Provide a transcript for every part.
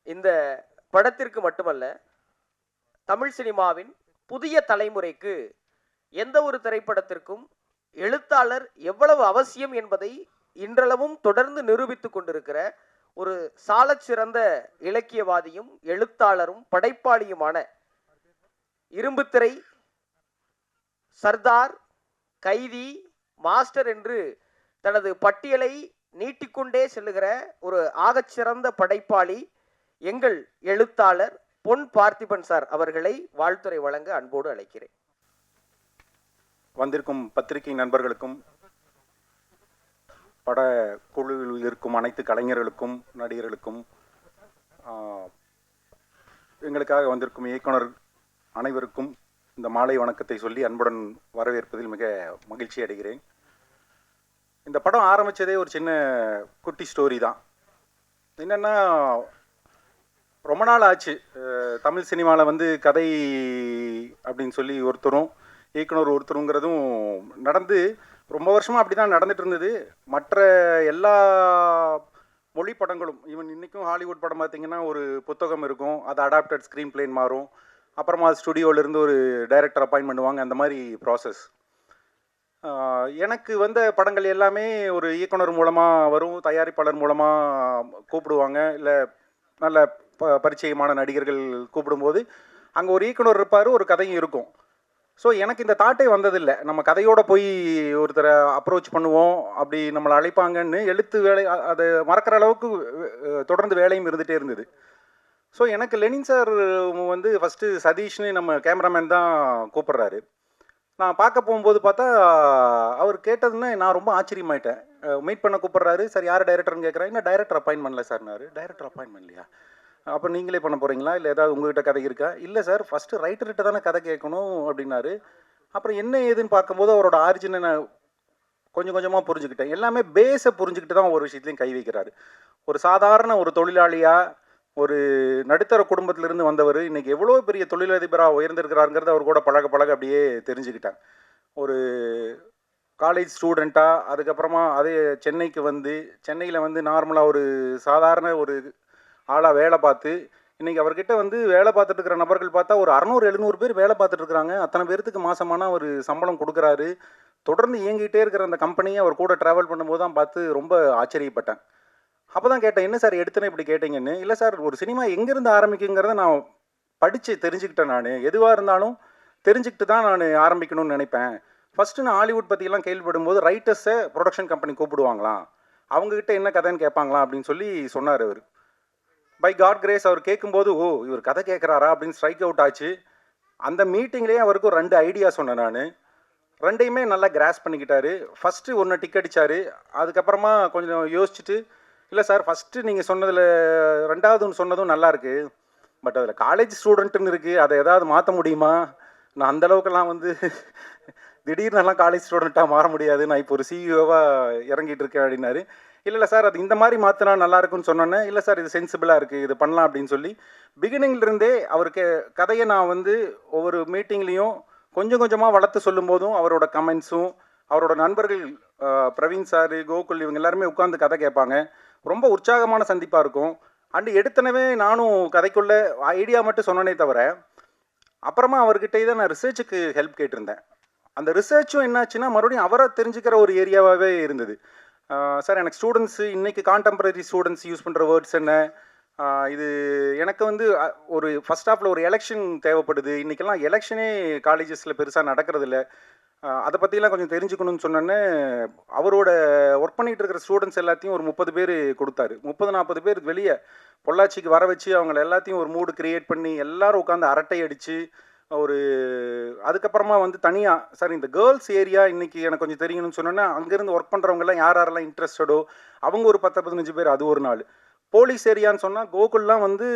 இந்த படத்திற்கு மட்டுமல்ல, தமிழ் சினிமாவின் புதிய தலைமுறைக்கு எந்த ஒரு திரைப்படத்திற்கும் எழுத்தாளர் எவ்வளவு அவசியம் என்பதை இன்றளவும் தொடர்ந்து நிரூபித்துக் கொண்டிருக்கிற ஒரு சாலச் சிறந்த இலக்கியவாதியும் எழுத்தாளரும் படைப்பாளியுமான இரும்புத்திரை, சர்தார், கைதி, மாஸ்டர் என்று தனது பட்டியலை நீட்டிக்கொண்டே செல்லுகிற ஒரு ஆகச்சிறந்த படைப்பாளி எங்கள் எழுத்தாளர் பொன் பார்த்திபன் சார் அவர்களை வாழ்த்துரை வழங்க அன்போடு அழைக்கிறேன். வந்திருக்கும் பத்திரிகை நண்பர்களுக்கும், பட குழுவில் இருக்கும் அனைத்து கலைஞர்களுக்கும், நடிகர்களுக்கும், எங்களுக்காக வந்திருக்கும் இயக்குனர் அனைவருக்கும் இந்த மாலை வணக்கத்தை சொல்லி அன்புடன் வரவேற்பதில் மிக மகிழ்ச்சி அடைகிறேன். இந்த படம் ஆரம்பித்ததே ஒரு சின்ன குட்டி ஸ்டோரி தான். என்னென்னா, ரொம்ப நாள் ஆச்சு தமிழ் சினிமாவில் வந்து கதை அப்படின்னு சொல்லி ஒருத்தரும் இயக்குனர் ஒருத்தருங்கிறதும் நடந்து ரொம்ப வருஷமாக அப்படி தான் நடந்துட்டு இருந்தது. மற்ற எல்லா மொழி படங்களும், ஈவன் இன்றைக்கும் ஹாலிவுட் படம் பார்த்திங்கன்னா ஒரு புத்தகம் இருக்கும், அது அடாப்டட் ஸ்க்ரீன் பிளேன் மாறும், அப்புறமா ஸ்டுடியோவிலேருந்து ஒரு டைரக்டர் அப்பாயின்ட் பண்ணுவாங்க, அந்த மாதிரி ப்ராசஸ். எனக்கு வந்த படங்கள் எல்லாமே ஒரு இயக்குனர் மூலமாக வரும், தயாரிப்பாளர் மூலமாக கூப்பிடுவாங்க, இல்லை நல்ல பரிச்சயமான நடிகர்கள் கூப்பிடும்போது அங்கே ஒரு இயக்குனர் இருப்பார், ஒரு கதையும் இருக்கும். ஸோ எனக்கு இந்த தாட்டே வந்ததில்லை, நம்ம கதையோடு போய் ஒருத்தரை அப்ரோச் பண்ணுவோம், அப்படி நம்மளை அழைப்பாங்கன்னு. எழுத்து வேலை அதை மறக்கிற அளவுக்கு தொடர்ந்து வேலையும் இருந்துகிட்டே இருந்தது. ஸோ எனக்கு லெனின் சார் வந்து ஃபஸ்ட்டு சதீஷ்னு நம்ம கேமராமேன் தான் கூப்பிட்றாரு. நான் பார்க்க போகும்போது பார்த்தா அவர் கேட்டதுன்னு நான் ரொம்ப ஆச்சரியமாயிட்டேன். மீட் பண்ண கூப்பிட்றாரு. சார் யார் டைரக்டர்னு கேட்குறேன். இன்னும் டைரக்டர் அப்பாயின்ட் பண்ணல சார்னாரு. டைரக்டர் அப்பாயின்ட் பண்ணலையா? அப்போ நீங்களே பண்ண போகிறீங்களா, இல்லை ஏதாவது உங்கள்கிட்ட கதை இருக்கா? இல்லை சார், ஃபஸ்ட்டு ரைட்டர்கிட்ட தானே கதை கேட்கணும் அப்படின்னாரு. அப்புறம் என்ன ஏதுன்னு பார்க்கும்போது அவரோட ஆரிஜினை நான் கொஞ்சம் கொஞ்சமாக புரிஞ்சுக்கிட்டேன். எல்லாமே பேஸை புரிஞ்சுக்கிட்டு தான் ஒரு விஷயத்துலையும் கை வைக்கிறாரு. ஒரு சாதாரண ஒரு தொழிலாளியாக, ஒரு நடுத்தர குடும்பத்திலிருந்து வந்தவர் இன்றைக்கி எவ்வளோ பெரிய தொழிலதிபராக உயர்ந்திருக்கிறாருங்கிறது அவர் கூட பழக பழக அப்படியே தெரிஞ்சுக்கிட்டேன். ஒரு காலேஜ் ஸ்டூடெண்ட்டாக, அதுக்கப்புறமா அதே சென்னைக்கு வந்து, சென்னையில் வந்து நார்மலாக ஒரு சாதாரண ஒரு ஆளாக வேலை பார்த்து, இன்றைக்கி அவர்கிட்ட வந்து வேலை பார்த்துட்டு இருக்கிற நபர்கள் பார்த்தா ஒரு 600-700 பேர் வேலை பார்த்துட்டு இருக்கிறாங்க. அத்தனை பேர்த்துக்கு மாதமான ஒரு சம்பளம் கொடுக்குறாரு. தொடர்ந்து இயங்கிட்டே இருக்கிற அந்த கம்பெனியை அவர் கூட ட்ராவல் பண்ணும்போது தான் பார்த்து ரொம்ப ஆச்சரியப்பட்டேன். அப்போ தான் கேட்டேன், என்ன சார் எடுத்துனே இப்படி கேட்டீங்கன்னு. இல்லை சார், ஒரு சினிமா எங்கேருந்து ஆரம்பிக்குங்கிறத நான் படித்து தெரிஞ்சுக்கிட்டேன். நான் எதுவாக இருந்தாலும் தெரிஞ்சுக்கிட்டு தான் நான் ஆரம்பிக்கணும்னு நினைப்பேன். ஃபஸ்ட்டு நான் ஹாலிவுட் பற்றியெல்லாம் கேள்விப்படும்போது ரைட்டர்ஸை ப்ரொடக்ஷன் கம்பெனி கூப்பிடுவாங்களாம், அவங்ககிட்ட என்ன கதைன்னு கேட்பாங்களாம் அப்படின்னு சொல்லி சொன்னார் அவர். பை காட் கிரேஸ் அவர் கேட்கும்போது, ஓ இவர் கதை கேட்குறாரா அப்படின்னு ஸ்ட்ரைக் அவுட் ஆச்சு. அந்த மீட்டிங்லேயே அவருக்கு ஒரு 2 ஐடியா சொன்னேன் நான். 2யுமே நல்லா கிராஸ் பண்ணிக்கிட்டாரு. ஃபஸ்ட்டு ஒன்று டிக் அடித்தார். அதுக்கப்புறமா கொஞ்சம் யோசிச்சுட்டு, இல்லை சார் ஃபஸ்ட்டு நீங்கள் சொன்னதில் 2வது ஒன்று சொன்னதும் நல்லாயிருக்கு, பட் அதில் காலேஜ் ஸ்டூடெண்ட்டுன்னு இருக்குது, அதை எதாவது மாற்ற முடியுமா? நான் அந்தளவுக்கெல்லாம் வந்து திடீர்னெல்லாம் காலேஜ் ஸ்டூடெண்ட்டாக மாற முடியாது, நான் இப்போ ஒரு சிஇஓவாக இறங்கிட்டு இருக்கேன் அப்படின்னாரு. இல்லை சார், அது இந்த மாதிரி மாற்றினா நல்லாயிருக்குன்னு சொன்னோன்னே, இல்லை சார் இது சென்சிபிளாக இருக்குது, இது பண்ணலாம் அப்படின்னு சொல்லி பிகினிங்லேருந்தே அவருக்கு கதையை நான் வந்து ஒவ்வொரு மீட்டிங்லேயும் கொஞ்சம் கொஞ்சமாக வளர்த்து சொல்லும் போதும் அவரோட கமெண்ட்ஸும், அவரோட நண்பர்கள் பிரவீன் சார், கோகுல், இவங்க எல்லாருமே உட்காந்து கதை கேட்பாங்க. ரொம்ப உற்சாகமான சந்திப்பாக இருக்கும். அண்டு எடுத்தனவே நானும் கதைக்குள்ளே ஐடியா மட்டும் சொன்னனே தவிர, அப்புறமா அவர்கிட்ட தான் நான் ரிசர்ச்சுக்கு ஹெல்ப் கேட்டிருந்தேன். அந்த ரிசர்ச்சும் என்னாச்சுன்னா மறுபடியும் அவரை தெரிஞ்சுக்கிற ஒரு ஏரியாவாகவே இருந்தது. சார், எனக்கு ஸ்டூடெண்ட்ஸு இன்றைக்கி கான்டெம்பரரி ஸ்டூடெண்ட்ஸ் யூஸ் பண்ணுற வேர்ட்ஸ் என்ன, இது எனக்கு வந்து ஒரு ஃபஸ்ட் ஹாஃபில் ஒரு எலெக்ஷன் தேவைப்படுது, இன்றைக்கெல்லாம் எலெக்ஷனே காலேஜஸில் பெருசாக நடக்கிறதில்ல, அதை பற்றிலாம் கொஞ்சம் தெரிஞ்சுக்கணும்னு சொன்னோன்னே அவரோட ஒர்க் பண்ணிகிட்டு இருக்கிற ஸ்டூடெண்ட்ஸ் எல்லாத்தையும் ஒரு 30 பேர் கொடுத்தாரு. 30-40 பேர் வெளியே பொள்ளாச்சிக்கு வர வச்சு அவங்கள எல்லாத்தையும் ஒரு மூடு க்ரியேட் பண்ணி எல்லோரும் உட்காந்து அரட்டை அடித்து ஒரு அதுக்கப்புறமா வந்து தனியாக, சார் இந்த கேர்ள்ஸ் ஏரியா இன்றைக்கி எனக்கு கொஞ்சம் தெரியணும்னு சொன்னோன்னா அங்கேருந்து ஒர்க் பண்ணுறவங்கெல்லாம் யாரெல்லாம் இன்ட்ரெஸ்டடோ அவங்க ஒரு 10-15 பேர், அது ஒரு நாள். போலீஸ் ஏரியான்னு சொன்னால் கோகுல்லாம் வந்து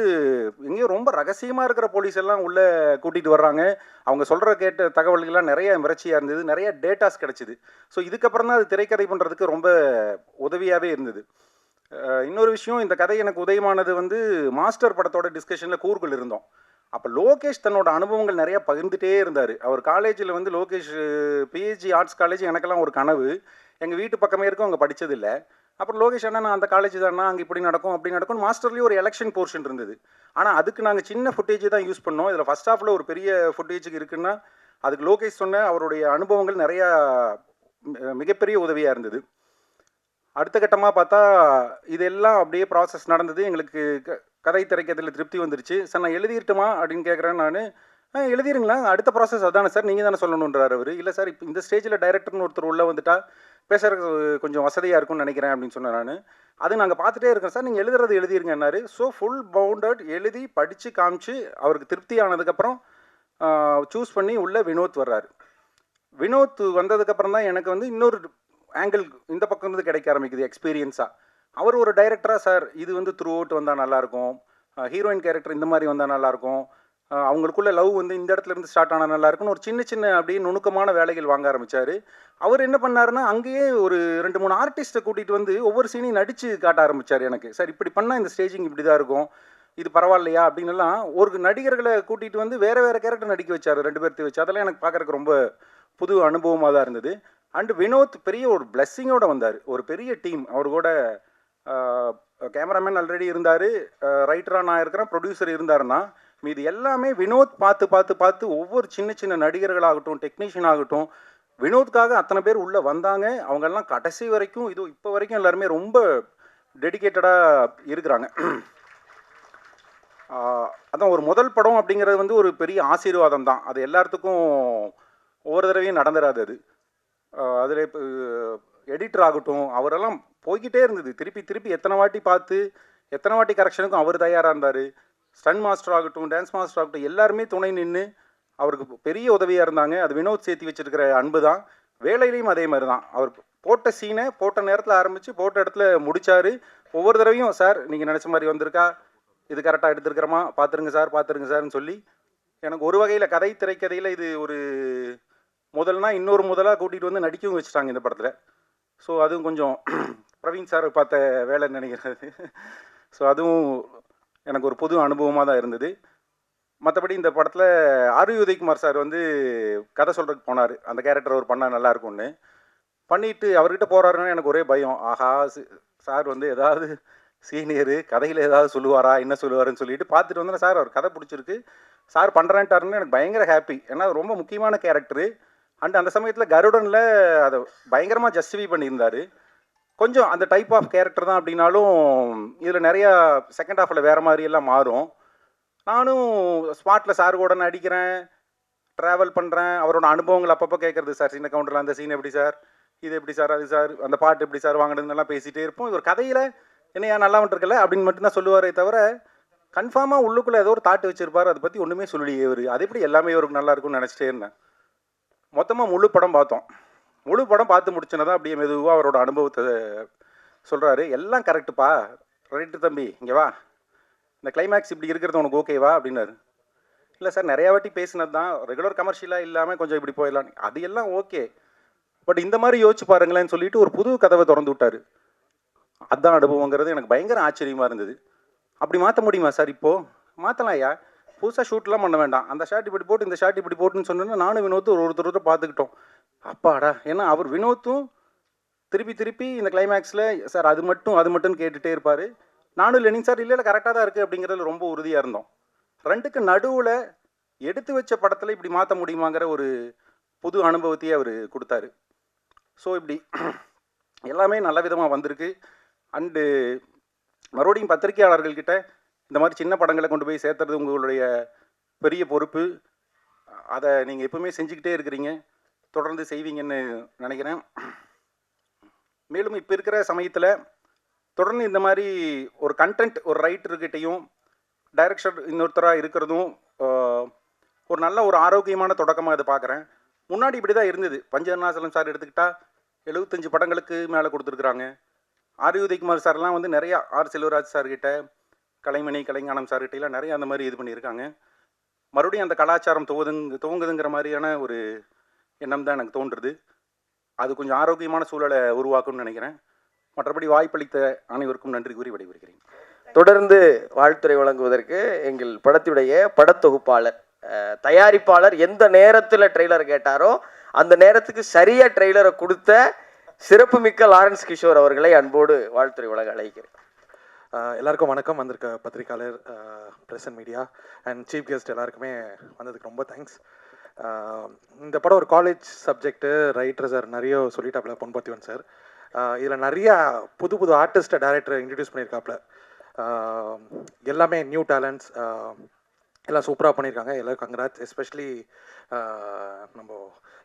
எங்கேயும் ரொம்ப ரகசியமாக இருக்கிற போலீஸ் எல்லாம் உள்ளே கூட்டிகிட்டு வர்றாங்க. அவங்க சொல்கிற கேட்ட தகவல்கள்லாம் நிறைய மிரட்சியாக இருந்தது, நிறைய டேட்டாஸ் கிடச்சிது. ஸோ இதுக்கப்புறம் தான் அது திரைக்கதை பண்ணுறதுக்கு ரொம்ப உதவியாகவே இருந்தது. இன்னொரு விஷயம், இந்த கதை எனக்கு உதயமானது வந்து மாஸ்டர் படத்தோட டிஸ்கஷனில் கூர்குள் இருந்தோம். அப்போ லோகேஷ் தன்னோட அனுபவங்கள் நிறையா பகிர்ந்துகிட்டே இருந்தார். அவர் காலேஜில் வந்து லோகேஷ் பிஹெச்டி ஆர்ட்ஸ் காலேஜ் எனக்கெல்லாம் ஒரு கனவு. எங்கள் வீட்டு பக்கமே இருக்கும், அங்கே படித்ததில்லை. அப்புறம் லோகேஷ் அண்ணா நான் அந்த காலேஜ் தானே, அங்கே இப்படி நடக்கும் அப்படி நடக்கும். மாஸ்டர்லேயும் ஒரு எலெக்ஷன் போர்ஷன் இருந்தது. ஆனால் அதுக்கு நாங்கள் சின்ன ஃபுட்டேஜ் தான் யூஸ் பண்ணோம். இதில் ஃபர்ஸ்ட் ஹாஃபில் ஒரு பெரிய ஃபுட்டேஜுக்கு இருக்குன்னா அதுக்கு லோகேஷ் சொன்ன அவருடைய அனுபவங்கள் நிறையா மிகப்பெரிய உதவியாக இருந்தது. அடுத்த கட்டமாக பார்த்தா இதெல்லாம் அப்படியே ப்ராசஸ் நடந்தது. எங்களுக்கு கதை திரைக்கிறதுல திருப்தி வந்துருச்சு. சார் நான் எழுதிட்டுமா அப்படின்னு கேட்குறேன். நான் எழுதிருங்களா, அடுத்த ப்ராசஸ் அதானே சார், நீங்கள் தானே சொல்லணுன்றார் அவர். இல்லை சார், இப்போ இந்த ஸ்டேஜில் டைரக்டர்னு ஒருத்தர் உள்ளே வந்துட்டா பேசுறதுக்கு கொஞ்சம் வசதியாக இருக்கும்னு நினைக்கிறேன் அப்படின்னு சொன்னேன் நான். அது நாங்கள் பார்த்துட்டே இருக்கோம் சார், நீங்கள் எழுதுறது எழுதிருங்கன்னாரு. ஸோ ஃபுல் பவுண்டட் எழுதி படித்து காமிச்சு அவருக்கு திருப்தி ஆனதுக்கப்புறம் சூஸ் பண்ணி உள்ளே வினோத் வர்றாரு. வினோத் வந்ததுக்கப்புறம் தான் எனக்கு வந்து இன்னொரு ஆங்கிள் இந்த பக்கம் இருந்து கிடைக்க ஆரம்பிக்குது எக்ஸ்பீரியன்ஸாக. அவர் ஒரு டைரக்டராக சார் இது வந்து த்ரூ அவுட் வந்தால் நல்லாயிருக்கும், ஹீரோயின் கேரக்டர் இந்த மாதிரி வந்தால் நல்லாயிருக்கும், அவங்களுக்குள்ள லவ் வந்து இந்த இடத்துல இருந்து ஸ்டார்ட் ஆனால் நல்லா இருக்குன்னு ஒரு சின்ன சின்ன அப்படியே நுணுக்கமான வேலைகள் வாங்க ஆரம்பித்தார். அவர் என்ன பண்ணாருன்னா அங்கேயே ஒரு 2-3 ஆர்டிஸ்ட்டை கூட்டிகிட்டு வந்து ஒவ்வொரு சீனையும் நடித்து காட்ட ஆரம்பித்தார் எனக்கு. சார் இப்படி பண்ணால் இந்த ஸ்டேஜிங் இப்படி தான் இருக்கும், இது பரவாயில்லையா அப்படின்னுலாம் ஒரு நடிகர்களை கூட்டிகிட்டு வந்து வேறு வேறு கேரக்டர் நடிக்க வச்சார், 2 பேர்த்து வச்சு. அதெல்லாம் எனக்கு பார்க்குறக்கு ரொம்ப புது அனுபவமாக தான் இருந்தது. அண்டு வினோத் பெரிய ஒரு பிளெஸ்ஸிங்கோடு வந்தார். ஒரு பெரிய டீம் அவர் கூட. கேமராமேன் ஆல்ரெடி இருந்தார், ரைட்டராக நான் இருக்கிறேன், ப்ரொடியூசர் இருந்தாருன்னா மீது எல்லாமே வினோத் பார்த்து பார்த்து பார்த்து ஒவ்வொரு சின்ன சின்ன நடிகர்களாகட்டும் டெக்னீஷியன் ஆகட்டும் வினோத்காக அத்தனை பேர் உள்ளே வந்தாங்க. அவங்கெல்லாம் கடைசி வரைக்கும் இதோ இப்போ வரைக்கும் எல்லாருமே ரொம்ப டெடிக்கேட்டடாக இருக்கிறாங்க. அதான் ஒரு முதல் படம் அப்படிங்கிறது வந்து ஒரு பெரிய ஆசீர்வாதம் தான். அது எல்லாத்துக்கும் ஒவ்வொரு தடவையும் நடந்துடாது. அது அதில் இப்போ எடிட்டர் ஆகட்டும் அவரெல்லாம் போய்கிட்டே இருந்தது. திருப்பி திருப்பி எத்தனை வாட்டி பார்த்து எத்தனை வாட்டி கரெக்ஷனுக்கும் அவர் தயாராக இருந்தார். ஸ்டன் மாஸ்டர் ஆகட்டும் டான்ஸ் மாஸ்டர் ஆகட்டும் எல்லாருமே துணை நின்று அவருக்கு பெரிய உதவியாக இருந்தாங்க. அது வினோத் சேர்த்து வச்சுருக்கிற அன்பு தான். வேலையிலையும் அதே மாதிரி தான். அவர் போட்ட சீனை போட்ட நேரத்தில் ஆரம்பித்து போட்ட இடத்துல முடித்தார். ஒவ்வொரு தடவையும் சார் நீங்கள் நினச்ச மாதிரி வந்திருக்கா, இது கரெக்டாக எடுத்துருக்கிறோமா, பார்த்துருங்க சார்னு சொல்லி எனக்கு ஒரு வகையில் கதை திரைக்கதையில் இது ஒரு முதல்னா இன்னொரு முதலாக கூட்டிகிட்டு வந்து நடிக்கவும் வச்சுட்டாங்க இந்த படத்தில். ஸோ அதுவும் கொஞ்சம் பிரவீன் சார் பார்த்த வேலைன்னு நினைக்கிறது. ஸோ அதுவும் எனக்கு ஒரு புது அனுபவமாக தான் இருந்தது. மற்றபடி இந்த படத்தில் ஆர் வி உதயகுமார் சார் வந்து கதை சொல்கிறதுக்கு போனார். அந்த கேரக்டர் அவர் பண்ணால் நல்லாயிருக்கும்னு பண்ணிவிட்டு அவர்கிட்ட போகிறாருன்னு எனக்கு ஒரே பயம். ஆஹா சார் வந்து ஏதாவது சீனியரு கதையில் ஏதாவது சொல்லுவாரா, என்ன சொல்லுவாருன்னு சொல்லிட்டு பார்த்துட்டு வந்தேன். சார் அவர் கதை பிடிச்சிருக்கு, சார் பண்ணுறேன்ட்டாருன்னு எனக்கு பயங்கர ஹாப்பி. ஏன்னா அது ரொம்ப முக்கியமான கேரக்டரு. அண்ட் அந்த சமயத்தில் கருடனில் அதை பயங்கரமாக ஜஸ்டிஃபை பண்ணியிருந்தார். கொஞ்சம் அந்த டைப் ஆஃப் கேரக்டர் தான் அப்படின்னாலும் இதில் நிறையா செகண்ட் ஹாஃபில் வேறு மாதிரியெல்லாம் மாறும். நானும் ஸ்பாட்டில் சார் கூட நடிக்கிறேன், ட்ராவல் பண்ணுறேன், அவரோட அனுபவங்கள் அப்பப்போ கேட்குறது. சார் சின்ன கவுண்டரில் அந்த சீன் எப்படி சார், இது எப்படி சார், அது சார், அந்த பாட்டு எப்படி சார் வாங்கினதுன்னெல்லாம் பேசிகிட்டே இருப்போம். இது ஒரு கதையில் என்னையா நல்லா வந்துருக்கல அப்படின்னு மட்டும்தான் சொல்லுவாரே தவிர கன்ஃபார்மாக உள்ளுக்குள்ளே ஏதோ ஒரு தாட்டு வச்சுருப்பார். அதை பற்றி ஒன்றுமே சொல்லலையே இவர். அது எப்படி எல்லாமே இவருக்கு நல்லா இருக்கும்னு நினச்சிட்டே இருந்தேன். மொத்தமாக முழு படம் பார்த்தோம். முழு படம் பார்த்து முடிச்சுனதான் அப்படியே மெதுவாக அவரோட அனுபவத்தை சொல்கிறாரு. எல்லாம் கரெக்டுப்பா, ரைட்டு தம்பி, இங்கே வா, இந்த கிளைமேக்ஸ் இப்படி இருக்கிறது உனக்கு ஓகேவா அப்படின்னாரு. இல்லை சார் நிறையா வாட்டி பேசினது தான், ரெகுலர் கமர்ஷியலாக இல்லாமல் கொஞ்சம் இப்படி போயிடலாம், அது எல்லாம் ஓகே, பட் இந்த மாதிரி யோசிச்சு பாருங்களேன்னு சொல்லிட்டு ஒரு புது கதவை திறந்து விட்டார். அதுதான் அனுபவங்கிறது எனக்கு பயங்கர ஆச்சரியமாக இருந்தது. அப்படி மாற்ற முடியுமா சார்? இப்போது மாற்றலாம் ஐயா, புதுசாக ஷூட்லாம் பண்ண வேண்டாம், அந்த ஷாட் இப்படி போட்டு இந்த ஷாட் இப்படி போட்டுன்னு சொன்னோன்னா நானும் வினோத்தும் ஒருத்தர் பார்த்துக்கிட்டோம். அப்பாடா, ஏன்னா அவர் வினோத்தும் திருப்பி திருப்பி இந்த கிளைமேக்ஸில் சார் அது மட்டும் கேட்டுகிட்டே இருப்பார். நானும் இல்லைங்க சார், இல்லை கரெக்டாக தான் இருக்குது அப்படிங்கிறதுல ரொம்ப உறுதியாக இருந்தோம். ரெண்டுக்கு நடுவில் எடுத்து வச்ச படத்தில் இப்படி மாற்ற முடியுமாங்கிற ஒரு புது அனுபவத்தையே அவர் கொடுத்தாரு. ஸோ இப்படி எல்லாமே நல்ல விதமாக வந்திருக்கு. அண்டு மறுபடியும் பத்திரிகையாளர்கள்கிட்ட இந்த மாதிரி சின்ன படங்களை கொண்டு போய் சேர்த்துறது உங்களுடைய பெரிய பொறுப்பு. அதை நீங்கள் எப்பவுமே செஞ்சுக்கிட்டே இருக்கிறீங்க, தொடர்ந்து செய்வீங்கன்னு நினைக்கிறேன். மேலும் இப்போ இருக்கிற சமயத்தில் தொடர்ந்து இந்த மாதிரி ஒரு கண்டென்ட் ஒரு ரைட்டர்கிட்டையும் டைரக்ஷன் இன்னொருத்தராக இருக்கிறதும் ஒரு நல்ல ஒரு ஆரோக்கியமான தொடக்கமாக இதை பார்க்குறேன். முன்னாடி இப்படி தான் இருந்தது. பஞ்சவர்ணாசலம் சார் எடுத்துக்கிட்டால் 75 படங்களுக்கு மேலே கொடுத்துருக்குறாங்க. ஆர் வி உதயகுமார் சார்லாம் வந்து நிறையா, ஆர் செல்வராஜ் சார்கிட்ட, கலைமணி கலைஞானம் சார்கிட்டலாம் நிறையா அந்த மாதிரி இது பண்ணியிருக்காங்க. மறுபடியும் அந்த கலாச்சாரம் துவங்குதுங்கிற மாதிரியான ஒரு எண்ணம் தான் எனக்கு தோன்றுறது. அது கொஞ்சம் ஆரோக்கியமான சூழலை உருவாக்கும்னு நினைக்கிறேன். மற்றபடி வாய்ப்பளித்த அனைவருக்கும் நன்றி கூறி விடைபெறுகிறேன். தொடர்ந்து வாழ்த்துறை வழங்குவதற்கு எங்கள் படத்துடைய படத்தொகுப்பாளர், தயாரிப்பாளர் எந்த நேரத்தில் ட்ரெய்லர் கேட்டாரோ அந்த நேரத்துக்கு சரியாக ட்ரெய்லரை கொடுத்த சிறப்புமிக்க லாரன்ஸ் கிஷோர் அவர்களை அன்போடு வாழ்த்துறை வழங்க அழைக்கிறேன். எல்லாருக்கும் வணக்கம். வந்திருக்க பத்திரிக்கையாளர், press and media and chief guest எல்லாருக்குமே வந்ததுக்கு ரொம்ப தேங்க்ஸ். இந்த படம் ஒரு காலேஜ் சப்ஜெக்ட்டு, ரைட்டர் சார் நிறைய சொல்லிட்டாப்புல, பொன்பாத்திவன் சார். இதில் நிறையா புது புது ஆர்டிஸ்ட்டை டைரக்டர் இன்ட்ரடியூஸ் பண்ணியிருக்காப்புல. எல்லாமே நியூ டேலண்ட்ஸ், எல்லாம் சூப்பராக பண்ணியிருக்காங்க. எல்லோரும் கங்க்ராட்ஸ். எஸ்பெஷலி நம்ம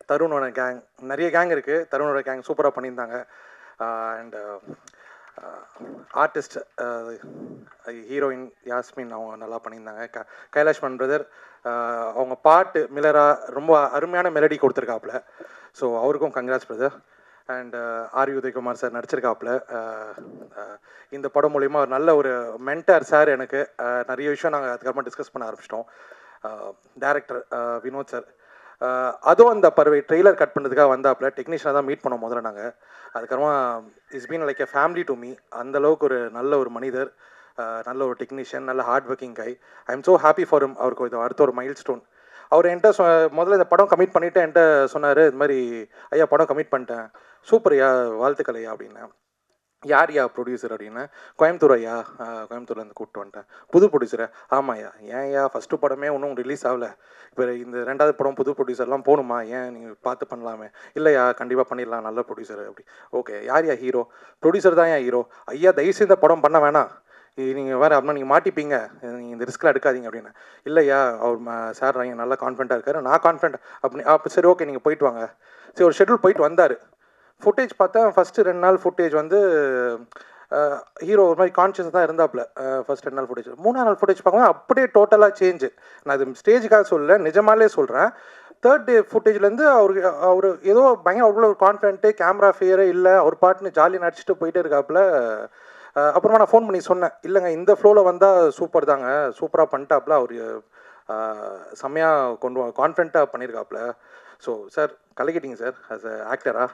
தருணோட கேங், நிறைய கேங் இருக்குது, தருணோட கேங் சூப்பராக பண்ணியிருந்தாங்க. அண்ட் ஆர்டிஸ்ட் ஹீரோயின் யாஸ்மின் அவங்க நல்லா பண்ணியிருந்தாங்க. கைலாஷ்மன் பிரதர் அவங்க பாட்டு மிலரா ரொம்ப அருமையான மெலடி கொடுத்துருக்காப்புல. ஸோ அவருக்கும் congrats brother. And R Udayakumar sir நடிச்சிருக்காப்புல. இந்த படம் மூலிமா ஒரு நல்ல ஒரு மென்டர் சார். எனக்கு நிறைய விஷயம் நாங்கள் அதுக்கப்புறமா டிஸ்கஸ் பண்ண ஆரம்பிச்சிட்டோம். டைரக்டர் வினோத் சார் அதுவும் அந்த பறவை ட்ரெய்லர் கட் பண்ணுறதுக்காக வந்தாப்புல. டெக்னீஷியனாக தான் மீட் பண்ணோம் முதல்ல நாங்கள். அதுக்கப்புறமா is been like a family to me. அந்தளவுக்கு ஒரு நல்ல ஒரு மனிதர், நல்ல ஒரு டெக்னீஷியன், நல்ல hard working guy. I am so happy for him. அவருக்கு இது அடுத்த ஒரு மைல் ஸ்டோன். அவர் என்கிட்ட முதல்ல இந்த படம் கமிட் பண்ணிவிட்டு என்கிட்ட சொன்னார், இது மாதிரி ஐயா படம் கமிட் பண்ணிட்டேன், சூப்பர் ஐயா, வாழ்த்துக்கள் ஐயா அப்படின்னேன். யார் யா ப்ரொடியூசர் அப்படின்னா, கோயம்புத்தூர் ஐயா, கோயம்புத்தூர்லேருந்து கூப்பிட்டு வந்துட்டேன். புது ப்ரொடியூசரா? ஆமாம் ஐயா. ஏன் ஐயா ஃபஸ்ட்டு படமே ஒன்றும் ரிலீஸ் ஆகலை, இப்போ இந்த ரெண்டாவது படம் புது ப்ரொடியூசர்லாம் போகணுமா, ஏன் நீங்கள் பார்த்து பண்ணலாமே? இல்லையா, கண்டிப்பாக பண்ணிடலாம், நல்ல ப்ரொடியூசர் அப்படி. ஓகே, யார் யா ஹீரோ? ப்ரொடியூசர் தான் ஏன் ஹீரோ. ஐயா தயவுசெய்து இந்த படம் பண்ண வேணாம், நீங்கள் வேறு அப்படின்னா நீங்கள் மாட்டிப்பீங்க, நீங்கள் இந்த ரிஸ்க்கில் எடுக்காதீங்க அப்படின்னு. இல்லையா, அவர் சார் நீங்கள் நல்லா கான்ஃபிடண்ட்டாக இருக்காரு, நான் கான்ஃபிடண்ட் அப்படி. அப்போ சரி ஓகே நீங்கள் போயிட்டு வாங்க. சரி ஒரு ஷெட்யூல் போயிட்டு வந்தார். ஃபுட்டேஜ் பார்த்தா ஃபஸ்ட்டு 2 நாள் ஃபுட்டேஜ் வந்து ஹீரோ ஒரு மாதிரி கான்ஷியஸ் தான் இருந்தாப்புல. ஃபஸ்ட் 2 நாள் ஃபுட்டேஜ். 3ஆம் நாள் ஃபுட்டேஜ் பார்க்கும்போது அப்படியே டோட்டலாக சேஞ்சு. நான் இது ஸ்டேஜுக்காக சொல்லலை, நிஜமாலே சொல்கிறேன். 3rd டே ஃபுட்டேஜ்லேருந்து அவர் ஏதோ பயங்கர அவ்வளோ ஒரு கான்ஃபிடென்ட்டு, கேமரா ஃபியரே இல்லை, அவர் பாட்டுன்னு ஜாலியாக நடிச்சிட்டு போயிட்டே இருக்காப்புல. அப்புறமா நான் ஃபோன் பண்ணி சொன்னேன், இல்லைங்க இந்த ஃப்ளோவில் வந்தால் சூப்பர் தாங்க, சூப்பராக பண்ணிட்டாப்புல, அவர் செம்மையாக கான்ஃபிடென்ட்டாக பண்ணியிருக்காப்புல. ஸோ சார் கலக்கிட்டீங்க சார் ஆஸ் அ ஆக்டரா.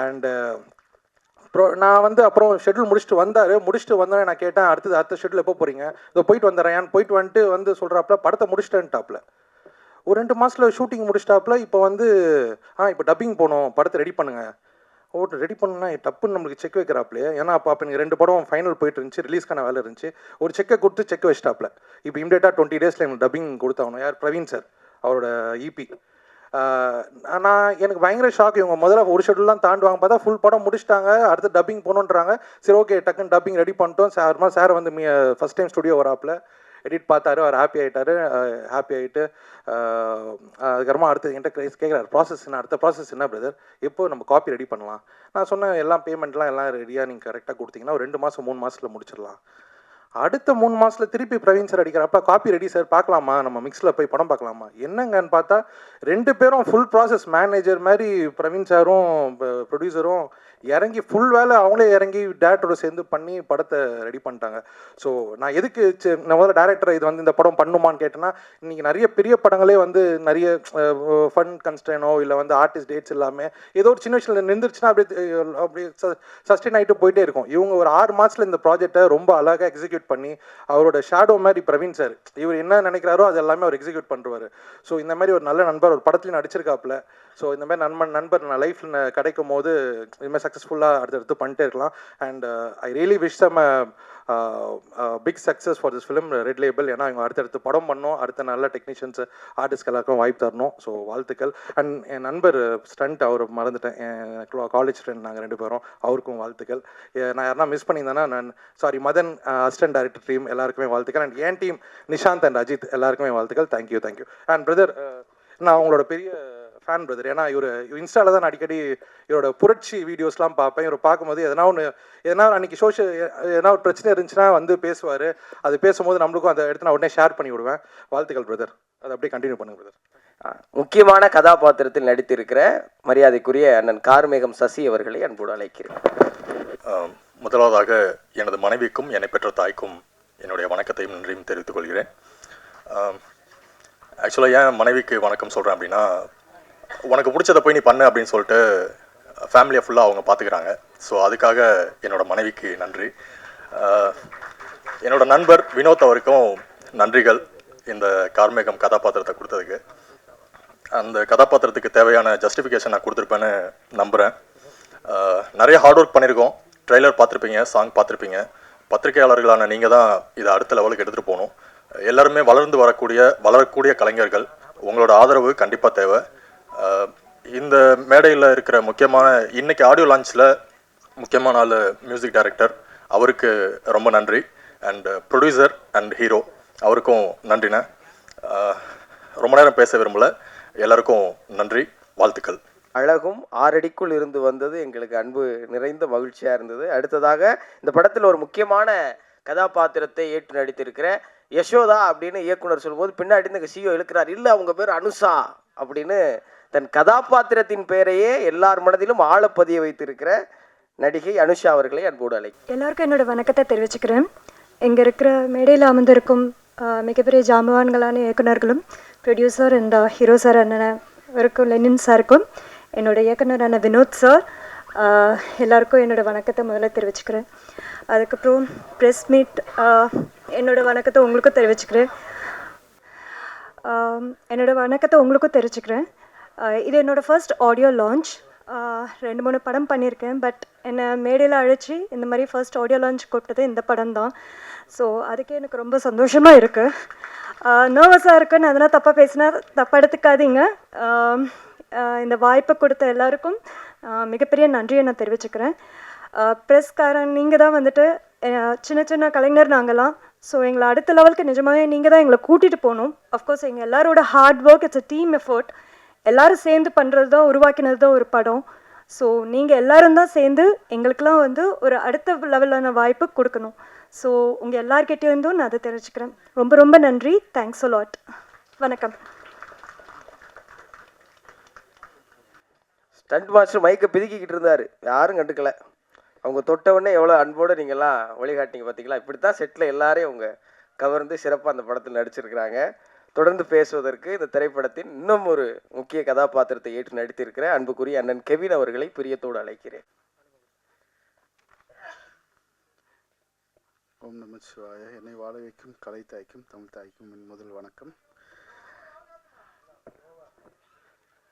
அண்டு நான் வந்து அப்புறம் ஷெட்யூல் முடிச்சுட்டு வந்தோடனே நான் கேட்டேன், அடுத்த ஷெட்யூல் எப்போ போகிறீங்க? இதோ போயிட்டு வந்துடுறேன். போயிட்டு வந்துட்டு வந்து சொல்கிறாப்புல, படத்தை முடிச்சிட்டேன்ட்டாப்புல. ஒரு 2 மாதத்தில் ஷூட்டிங் முடிச்சிட்டாப்புல. இப்போ வந்து இப்போ டப்பிங் போகணும், படத்தை ரெடி பண்ணுங்க. ரெடி பண்ணுன்னா டப்புன்னு நம்மளுக்கு செக் வைக்கிறாப்புல. ஏன்னா அப்போ எனக்கு 2 படம் ஃபைனல் போயிட்டு இருந்துச்சு, ரிலீஸ்க்கான வேலை இருந்துச்சு. ஒரு செக்கை கொடுத்து செக் வச்சிட்டாப்புல. இப்போ இம்மிடியேட்டாக 20 டேஸில் எனக்கு டப்பிங் கொடுத்தாகணும். யார்? பிரவீன் சார், அவரோட இபி. எனக்கு பயங்கர ஷாக். இவங்க முதல்ல ஒரு ஷெட்யூல்லாம் தாண்டுவாங்க பார்த்தா ஃபுல் படம் முடிச்சிட்டாங்க, அடுத்து டப்பிங் போகணுன்றாங்க. சரி ஓகே டக்குன்னு டப்பிங் ரெடி பண்ணிட்டோம். சார் வந்து ஃபஸ்ட் டைம் ஸ்டுடியோ வராப்புல, எடிட் பார்த்தாரு, அவர் ஹாப்பி ஆகிட்டாரு. ஹாப்பி ஆகிட்டு அதுக்கப்புறமா அடுத்து என்கிட்ட கேட்குறாரு, ப்ராசஸ் என்ன, அடுத்த ப்ராசஸ் என்ன பிரதர், எப்போ நம்ம காப்பி ரெடி பண்ணலாம்? நான் சொன்னேன், எல்லாம் பேமெண்ட்லாம் எல்லாம் ரெடியாக நீங்கள் கரெக்டாக கொடுத்தீங்கன்னா ஒரு 2 மாதம் 3 மாதத்தில் முடிச்சிடலாம். அடுத்த 3 மாதத்தில் திருப்பி பிரவீன் சார் அடிக்கிறப்ப, காப்பி ரெடி சார், பார்க்கலாமா, நம்ம மிக்ஸில் போய் படம் பார்க்கலாமா? என்னங்கன்னு பார்த்தா 2 பேரும் ஃபுல் ப்ராசஸ், மேனேஜர் மாதிரி பிரவீன் சாரும் ப்ரொடியூசரும் இறங்கி ஃபுல் வேலை அவங்களே இறங்கி டேரக்டரோட சேர்ந்து பண்ணி படத்தை ரெடி பண்ணிட்டாங்க. ஸோ நான் எதுக்கு நான் முதல்ல டேரக்டரை இது வந்து இந்த படம் பண்ணுமான்னு கேட்டேன்னா, இன்றைக்கி நிறைய பெரிய படங்களே வந்து நிறைய ஃபண்ட் கன்ஸ்டனோ இல்லை வந்து ஆர்டிஸ்ட் டேட்ஸ் இல்லாமல் ஏதோ ஒரு சின்ன விஷயத்தில் நின்றுச்சுன்னா அப்படியே சஸ்டெயின் ஆகிட்டு போயிட்டே இருக்கும். இவங்க ஒரு 6 மாதத்தில் இந்த ப்ராஜெக்டை ரொம்ப அழகாக எக்ஸிக்யூட் பண்ணி, அவரோட ஷேடோ மாதிரி பிரவீன் சார், இவர் என்ன நினைக்கிறாரோ அது எல்லாமே அவர் எக்ஸிக்யூட் பண்ணுவார். ஸோ இந்த மாதிரி ஒரு நல்ல நண்பர் ஒரு படத்துலையும் நடிச்சிருக்காப்புல. ஸோ இந்த மாதிரி நண்பர் நான் லைஃப்பில் கிடைக்கும் போது இதுமாதிரி சக்ஸஸ்ஃபுல்லாக அடுத்தடுத்து பண்ணிட்டே இருக்கலாம். And I really wish them big success for this film Red Label. ஏன்னா இவங்க அடுத்தடுத்து படம் பண்ணோம், அடுத்த நல்ல டெக்னீஷியன்ஸ் ஆர்டிஸ்ட் எல்லாருக்கும் வாய்ப்பு தரணும். ஸோ வாழ்த்துக்கள். அண்ட் என் நண்பர் ஸ்டண்ட், அவர் மறந்துட்டேன், என் காலேஜ் ஃப்ரெண்ட், நாங்கள் 2 பேரும், அவருக்கும் வாழ்த்துக்கள். நான் யாருன்னா மிஸ் பண்ணியிருந்தேன்னா நான் sorry. Madan assistant director team எல்லாருக்குமே வாழ்த்துக்கள். அண்ட் என் டீம் நிஷாந்த் அண்ட் அஜித் எல்லாருக்குமே வாழ்த்துக்கள். தேங்க்யூ. அண்ட் பிரதர், நான் அவங்களோட பெரிய ஃபேன் பிரதர். ஏன்னா இவர் இன்ஸ்டாவில் தான் அடிக்கடி இவரோட புரட்சி வீடியோஸ்லாம் பார்ப்பேன். இவர் பார்க்கும்போது எதனா அன்றைக்கி எதனா ஒரு பிரச்சனை இருந்துச்சுன்னா வந்து பேசுவார். அது பேசும்போது நம்மளுக்கும் அதை எடுத்து நான் உடனே ஷேர் பண்ணி விடுவேன். வாழ்த்துக்கள் பிரதர். அதை அப்படியே கண்டினியூ பண்ணுங்க பிரதர். முக்கியமான கதாபாத்திரத்தில் நடித்திருக்கிற மரியாதைக்குரிய அண்ணன் கார்மேகம் சசி அவர்களை அன்போடு அழைக்கிறேன். முதலாவதாக எனது மனைவிக்கும் என்னை பெற்ற தாய்க்கும் என்னுடைய வணக்கத்தையும் நன்றியும் தெரிவித்துக் கொள்கிறேன். ஆக்சுவலாக ஏன் மனைவிக்கு வணக்கம் சொல்கிறேன் அப்படின்னா, உனக்கு பிடிச்சதை போய் நீ பண்ணு அப்படின்னு சொல்லிட்டு ஃபேமிலியை ஃபுல்லாக அவங்க பார்த்துக்கிறாங்க. ஸோ அதுக்காக என்னோடய மனைவிக்கு நன்றி. என்னோடய நண்பர் வினோத் அவருக்கும் நன்றிகள், இந்த கார்மேகம் கதாபாத்திரத்தை கொடுத்ததுக்கு. அந்த கதாபாத்திரத்துக்கு தேவையான ஜஸ்டிஃபிகேஷன் நான் கொடுத்துருப்பேன்னு நம்புகிறேன். நிறைய ஹார்ட் ஒர்க் பண்ணியிருக்கோம். ட்ரெய்லர் பார்த்துருப்பீங்க, சாங் பார்த்துருப்பீங்க. பத்திரிகையாளர்களான நீங்கள் தான் இதை அடுத்த லெவலுக்கு எடுத்துகிட்டு போகணும். எல்லாருமே வளரக்கூடிய கலைஞர்கள். உங்களோட ஆதரவு கண்டிப்பாக தேவை. இந்த மேடையில் இருக்கிற இன்னைக்கு ஆடியோ லான்ச்சில் முக்கியமான ஆள் மியூசிக் டைரக்டர், அவருக்கு ரொம்ப நன்றி. அண்ட் ப்ரொடியூசர் அண்ட் ஹீரோ, அவருக்கும் நன்றிண்ணே. ரொம்ப நேரம் பேச விரும்பலை. எல்லாருக்கும் நன்றி, வாழ்த்துக்கள். அழகும் 6 அடிக்குள் இருந்து வந்தது எங்களுக்கு அன்பு நிறைந்த மகிழ்ச்சியாக இருந்தது. அடுத்ததாக இந்த படத்தில் ஒரு முக்கியமான கதாபாத்திரத்தை ஏற்று நடித்திருக்கிற யசோதா அப்படின்னு இயக்குனர் சொல்லும்போது பின்னாடி இந்த சிஓ இழுக்கிறார், இல்லை அவங்க பேர் அனுஷா அப்படின்னு தன் கதாபாத்திரத்தின் பெயரையே எல்லார் மனதிலும் ஆழப்பதிய வைத்திருக்கிற நடிகை அனுஷா அவர்களை அன்போடு அழைக்கிறேன். எல்லாருக்கும் என்னோட வணக்கத்தை தெரிவிச்சுக்கிறேன். இங்கே இருக்கிற மேடையில் அமர்ந்திருக்கும் மிகப்பெரிய ஜாம்பவான்களான இயக்குனர்களும் ப்ரொடியூசர் அண்ட் ஹீரோ சார் அண்ணனுக்கும் லெனின் சாருக்கும் என்னோட இயக்குனரான வினோத் சார் எல்லாருக்கும் என்னோட வணக்கத்தை முதல்ல தெரிவிச்சுக்கிறேன். அதுக்கப்புறம் ப்ரெஸ் மீட் என்னோட வணக்கத்தை உங்களுக்கும் தெரிவிச்சுக்கிறேன். இது என்னோடய ஃபர்ஸ்ட் ஆடியோ லான்ச். 2-3 படம் பண்ணியிருக்கேன். பட் என்னை மேடையில் அழைச்சி இந்த மாதிரி ஃபர்ஸ்ட் ஆடியோ லான்ச் கூப்பிட்டது இந்த படம் தான். ஸோ அதுக்கே எனக்கு ரொம்ப சந்தோஷமாக இருக்குது. நர்வஸாக இருக்குன்னு அதெல்லாம் தப்பாக பேசினா தப்பாக எடுத்துக்காதீங்க. இந்த வாய்ப்பை கொடுத்த எல்லாருக்கும் மிகப்பெரிய நன்றியை நான் தெரிவிச்சுக்கிறேன். ப்ரெஸ்காரன் நீங்கள் தான் வந்துட்டு சின்ன சின்ன கலைஞர் நாங்களாம். ஸோ எங்களை அடுத்த லெவலுக்கு நிஜமாகவே நீங்கள் தான் எங்களை கூட்டிகிட்டு போகணும். அஃப்கோர்ஸ் எங்கள் எல்லாரோட hard work, it's a team effort. எல்லோரும் சேர்ந்து பண்ணுறது தான், உருவாக்கினது தான் ஒரு படம். ஸோ நீங்கள் எல்லோரும் தான் சேர்ந்து எங்களுக்கெல்லாம் வந்து ஒரு அடுத்த லெவலான வாய்ப்பு கொடுக்கணும். ஸோ உங்கள் எல்லார்கிட்டே இருந்தும் நான் அதை தெரிஞ்சுக்கிறேன். ரொம்ப ரொம்ப நன்றி. Thanks a lot. வணக்கம். ஸ்டண்ட் மாஸ்டர் மைக்கை பிதுக்கிக்கிட்டு இருந்தார், யாரும் கண்டுக்கல. அவங்க தொட்டவுடனே எவ்வளோ அன்போடு நீங்கள்லாம் வழிகாட்டிங்க பார்த்தீங்களா? இப்படி தான் செட்டில் எல்லாரையும் அவங்க கவர்ந்து சிறப்பாக அந்த படத்தில் நடிச்சிருக்கிறாங்க. தொடர்ந்து பேசுவதற்கு இந்த திரைப்படத்தின் இன்னும் ஒரு முக்கிய கதாபாத்திரத்தை ஏற்று நடித்திருக்கிற அன்புக்குரிய அண்ணன் கெவின் அவர்களை பிரியத்தோடு அழைக்கிறேன். ஓம் நமச்சிவாய. என்னை வாழ வைக்கும் கலை தாய்க்கும் தமிழ் தாய்க்கும் என் முதல் வணக்கம்.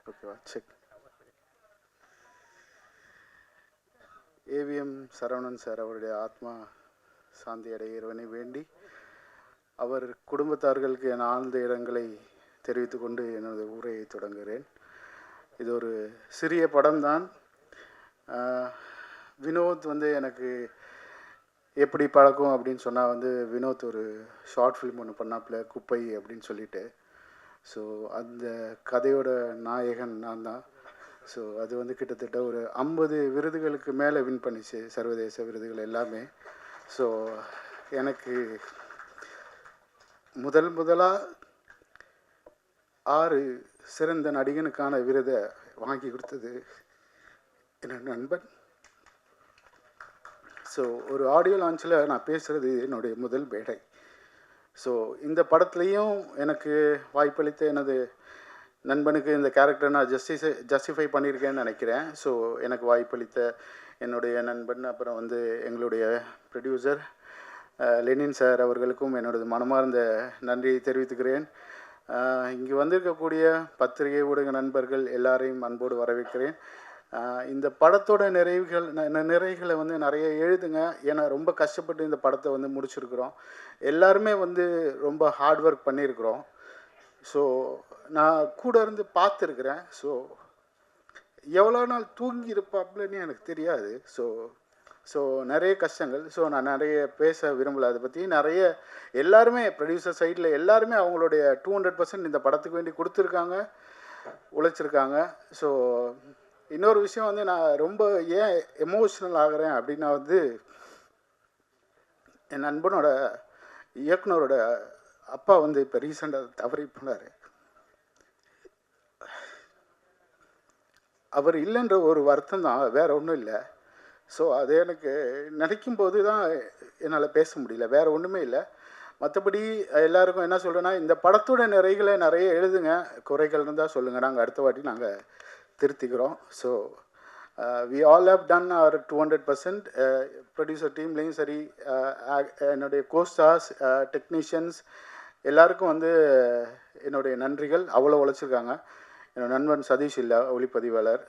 ஓகேவா? செக். ஏவிஎம் சரவணன் சார் அவருடைய ஆத்மா சாந்தி அடைய இறைவனை வேண்டி அவர் குடும்பத்தார்களுக்கு என் ஆழ்ந்த இடங்களை தெரிவித்து கொண்டு எனது உரையை தொடங்குகிறேன். இது ஒரு சிறிய படம்தான். வினோத் எனக்கு எப்படி பழக்கம் அப்படின்னு சொன்னால் வினோத் ஒரு ஷார்ட் ஃபிலிம் ஒன்று பண்ணாப்புல, குப்பை அப்படின்னு சொல்லிட்டு. ஸோ அந்த கதையோட நாயகன் நான் தான். ஸோ அது கிட்டத்தட்ட ஒரு 50 விருதுகளுக்கு மேலே வின் பண்ணிச்சு, சர்வதேச விருதுகள் எல்லாமே. ஸோ எனக்கு முதலாக 6 சிறந்த நடிகனுக்கான விருதை வாங்கி கொடுத்தது என்னோட நண்பன். ஸோ ஒரு ஆடியோ லான்ச்சில் நான் பேசுகிறது என்னுடைய முதல் மேடை. ஸோ இந்த படத்துலேயும் எனக்கு வாய்ப்பளித்த எனது நண்பனுக்கு இந்த கேரக்டரை நான் ஜஸ்டிஃபை பண்ணியிருக்கேன்னு நினைக்கிறேன். ஸோ எனக்கு வாய்ப்பளித்த என்னுடைய நண்பன், அப்புறம் எங்களுடைய ப்ரொடியூசர் லெனின் சார் அவர்களுக்கும் என்னோடது மனமார்ந்த நன்றியை தெரிவித்துக்கிறேன். இங்கே வந்திருக்கக்கூடிய பத்திரிகை ஊடக நண்பர்கள் எல்லாரையும் அன்போடு வரவேற்கிறேன். இந்த படத்தோட நிறைகளை நிறைய எழுதுங்க. ஏன்னா ரொம்ப கஷ்டப்பட்டு இந்த படத்தை முடிச்சிருக்கிறோம். எல்லாருமே ரொம்ப ஹார்ட் ஒர்க் பண்ணியிருக்கிறோம். ஸோ நான் கூட இருந்து பார்த்துருக்குறேன். ஸோ எவ்வளோ நாள் தூங்கி இருப்பாப்புலன்னு எனக்கு தெரியாது. ஸோ நிறைய கஷ்டங்கள். ஸோ நான் நிறைய பேச விரும்பலை அதை பற்றி. எல்லாருமே ப்ரொடியூசர் சைடில் எல்லாருமே அவங்களுடைய 200% இந்த படத்துக்கு வேண்டி கொடுத்துருக்காங்க, உழைச்சிருக்காங்க. ஸோ இன்னொரு விஷயம் நான் ரொம்ப ஏன் எமோஷ்னல் ஆகிறேன் அப்படின்னா என் நண்பனோட இயக்குனரோட அப்பா இப்போ ரீசெண்டாக தவறி போனார். அவர் இல்லைன்ற ஒரு வருத்தம் தான், வேற ஒன்றும் இல்லை. ஸோ அது எனக்கு நினைக்கும் போது தான் என்னால் பேச முடியல, வேறு ஒன்றுமே இல்லை. மற்றபடி எல்லாருக்கும் என்ன சொல்கிறேன்னா, இந்த படத்தோட நிறைகளை நிறைய எழுதுங்க, குறைகள் இருந்தால் சொல்லுங்கள், நாங்கள் அடுத்த வாட்டி நாங்கள் திருத்திக்கிறோம். So we all have done our 200%. Producer டீம்லேயும் சரி, என்னுடைய கோஸ்டார்ஸ், டெக்னீஷியன்ஸ் எல்லாருக்கும் என்னுடைய நன்றிகள். அவ்வளோ உழைச்சிருக்காங்க. என்னோட நண்பன் சதீஷ் இல்லா ஒளிப்பதிவாளர்,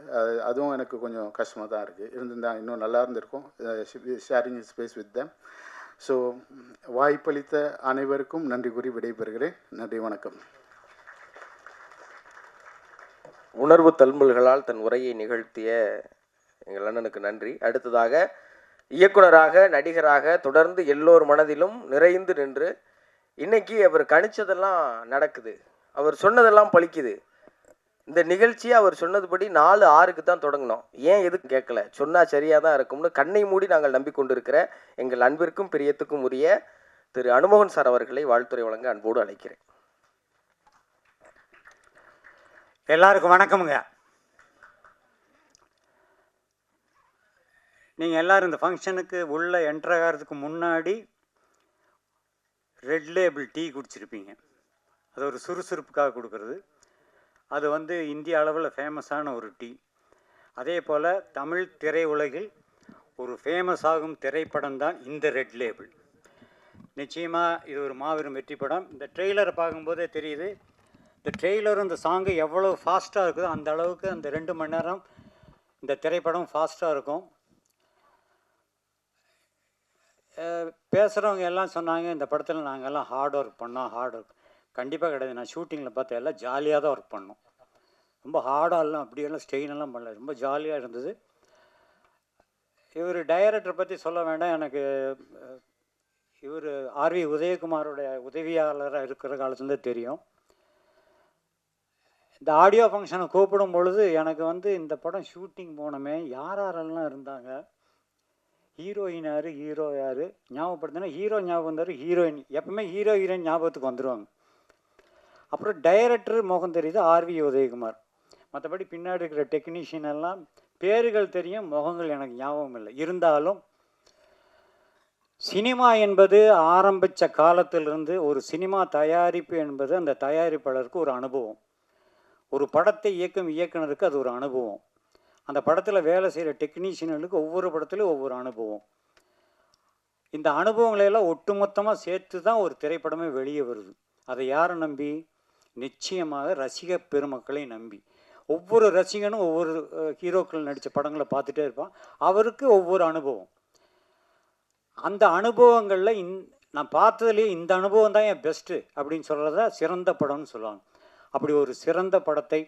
அதுவும் எனக்கு கொஞ்சம் கஷ்டமாக தான் இருக்குது. இருந்திருந்தா இன்னும் நல்லா இருந்திருக்கும், sharing space with them. So வாய்ப்பளித்த அனைவருக்கும் நன்றி கூறி விடைபெறுகிறேன். நன்றி, வணக்கம். உணர்வு தழும்பல்களால் தன் உரையை நிகழ்த்திய எங்கள் அண்ணனுக்கு நன்றி. அடுத்ததாக இயக்குனராக, நடிகராக தொடர்ந்து எல்லோர் மனதிலும் நிறைந்து நின்று இன்னைக்கு அவர் கணிச்சதெல்லாம் நடக்குது, அவர் சொன்னதெல்லாம் பலிக்குது. இந்த நிகழ்ச்சியை அவர் சொன்னதுபடி 4:06க்கு தான் தொடங்கினோம். ஏன் எதுக்கு கேட்கல, சொன்னால் சரியாக தான் இருக்கும்னு கண்ணை மூடி நாங்கள் நம்பிக்கொண்டிருக்கிற எங்கள் அன்பிற்கும் பிரியத்துக்கும் உரிய திரு அனுமோகன் சார் அவர்களை வாழ்த்துறை வழங்க அன்போடு அழைக்கிறேன். எல்லாருக்கும் வணக்கமுங்க. நீங்கள் எல்லோரும் இந்த ஃபங்க்ஷனுக்கு உள்ளே என்ட்ராகிறதுக்கு முன்னாடி ரெட் லேபிள் டீ குடிச்சிருப்பீங்க. அது ஒரு சுறுசுறுப்புக்காக கொடுக்கறது. அது இந்திய அளவில் ஃபேமஸான ஒரு டீ. அதே போல் தமிழ் திரையுலகில் ஒரு ஃபேமஸ் ஆகும் திரைப்படம் தான் இந்த ரெட் லேபிள். நிச்சயமாக இது ஒரு மாபெரும் வெற்றி படம். இந்த ட்ரெய்லரை பார்க்கும்போதே தெரியுது, இந்த ட்ரெய்லரும் இந்த சாங்கு எவ்வளோ ஃபாஸ்ட்டாக இருக்குதோ அந்த அளவுக்கு அந்த 2 மணி நேரம் இந்த திரைப்படம் ஃபாஸ்ட்டாக இருக்கும். பேசுகிறவங்க எல்லாம் சொன்னாங்க, இந்த படத்தில் நாங்கள்லாம் ஹார்ட் ஒர்க் பண்ணோம். ஹார்ட் ஒர்க் கண்டிப்பாக கிடையாது. நான் ஷூட்டிங்கில் பார்த்து எல்லாம் ஜாலியாக தான் ஒர்க் பண்ணோம். ரொம்ப ஹார்டாகலாம் அப்படியெல்லாம் ஸ்ட்ரெயினெல்லாம் பண்ணல, ரொம்ப ஜாலியாக இருந்தது. இவர் டைரக்டரை பற்றி சொல்ல வேண்டாம். எனக்கு இவர் ஆர்வி உதயகுமாரோடைய உதவியாளராக இருக்கிற காலத்துலேருந்தே தெரியும். இந்த ஆடியோ ஃபங்க்ஷனை கூப்பிடும் பொழுது எனக்கு இந்த படம் ஷூட்டிங் போனோமே யாரெல்லாம் இருந்தாங்க, ஹீரோயின் யார், ஹீரோ யார் ஞாபகப்படுத்தினா ஹீரோ ஞாபகம் வந்தார், ஹீரோயின் எப்பவுமே ஹீரோ ஹீரோயின் ஞாபகத்துக்கு வந்துடுவாங்க. அப்புறம் டைரக்டர் முகம் தெரியுது ஆர்வி உதயகுமார். மற்றபடி பின்னாடி இருக்கிற டெக்னீஷியன் எல்லாம் பேர்கள் தெரியும், முகங்கள் எனக்கு ஞாபகம் இல்லை. இருந்தாலும் சினிமா என்பது ஆரம்பித்த காலத்திலிருந்து ஒரு சினிமா தயாரிப்பு என்பது அந்த தயாரிப்பாளருக்கு ஒரு அனுபவம். ஒரு படத்தை இயக்கும் இயக்குனருக்கு அது ஒரு அனுபவம். அந்த படத்தில் வேலை செய்கிற டெக்னீஷியனுக்கு ஒவ்வொரு படத்துலையும் ஒவ்வொரு அனுபவம். இந்த அனுபவங்களையெல்லாம் ஒட்டுமொத்தமாக சேர்த்து தான் ஒரு திரைப்படமே வெளியே வருது. அதை யாரை நம்பி? நிச்சயமாக ரசிக பெருமக்களை நம்பி. ஒவ்வொரு ரசிகனும் ஒவ்வொரு ஹீரோக்கள் நடித்த படங்களை பார்த்துட்டே இருப்பான். அவருக்கு ஒவ்வொரு அனுபவம். அந்த அனுபவங்களில் நான் பார்த்ததுலேயே இந்த அனுபவம் தான் என் பெஸ்ட்டு அப்படின்னு சொல்கிறத சிறந்த படம்னு சொல்லுவாங்க. அப்படி ஒரு சிறந்த படத்தை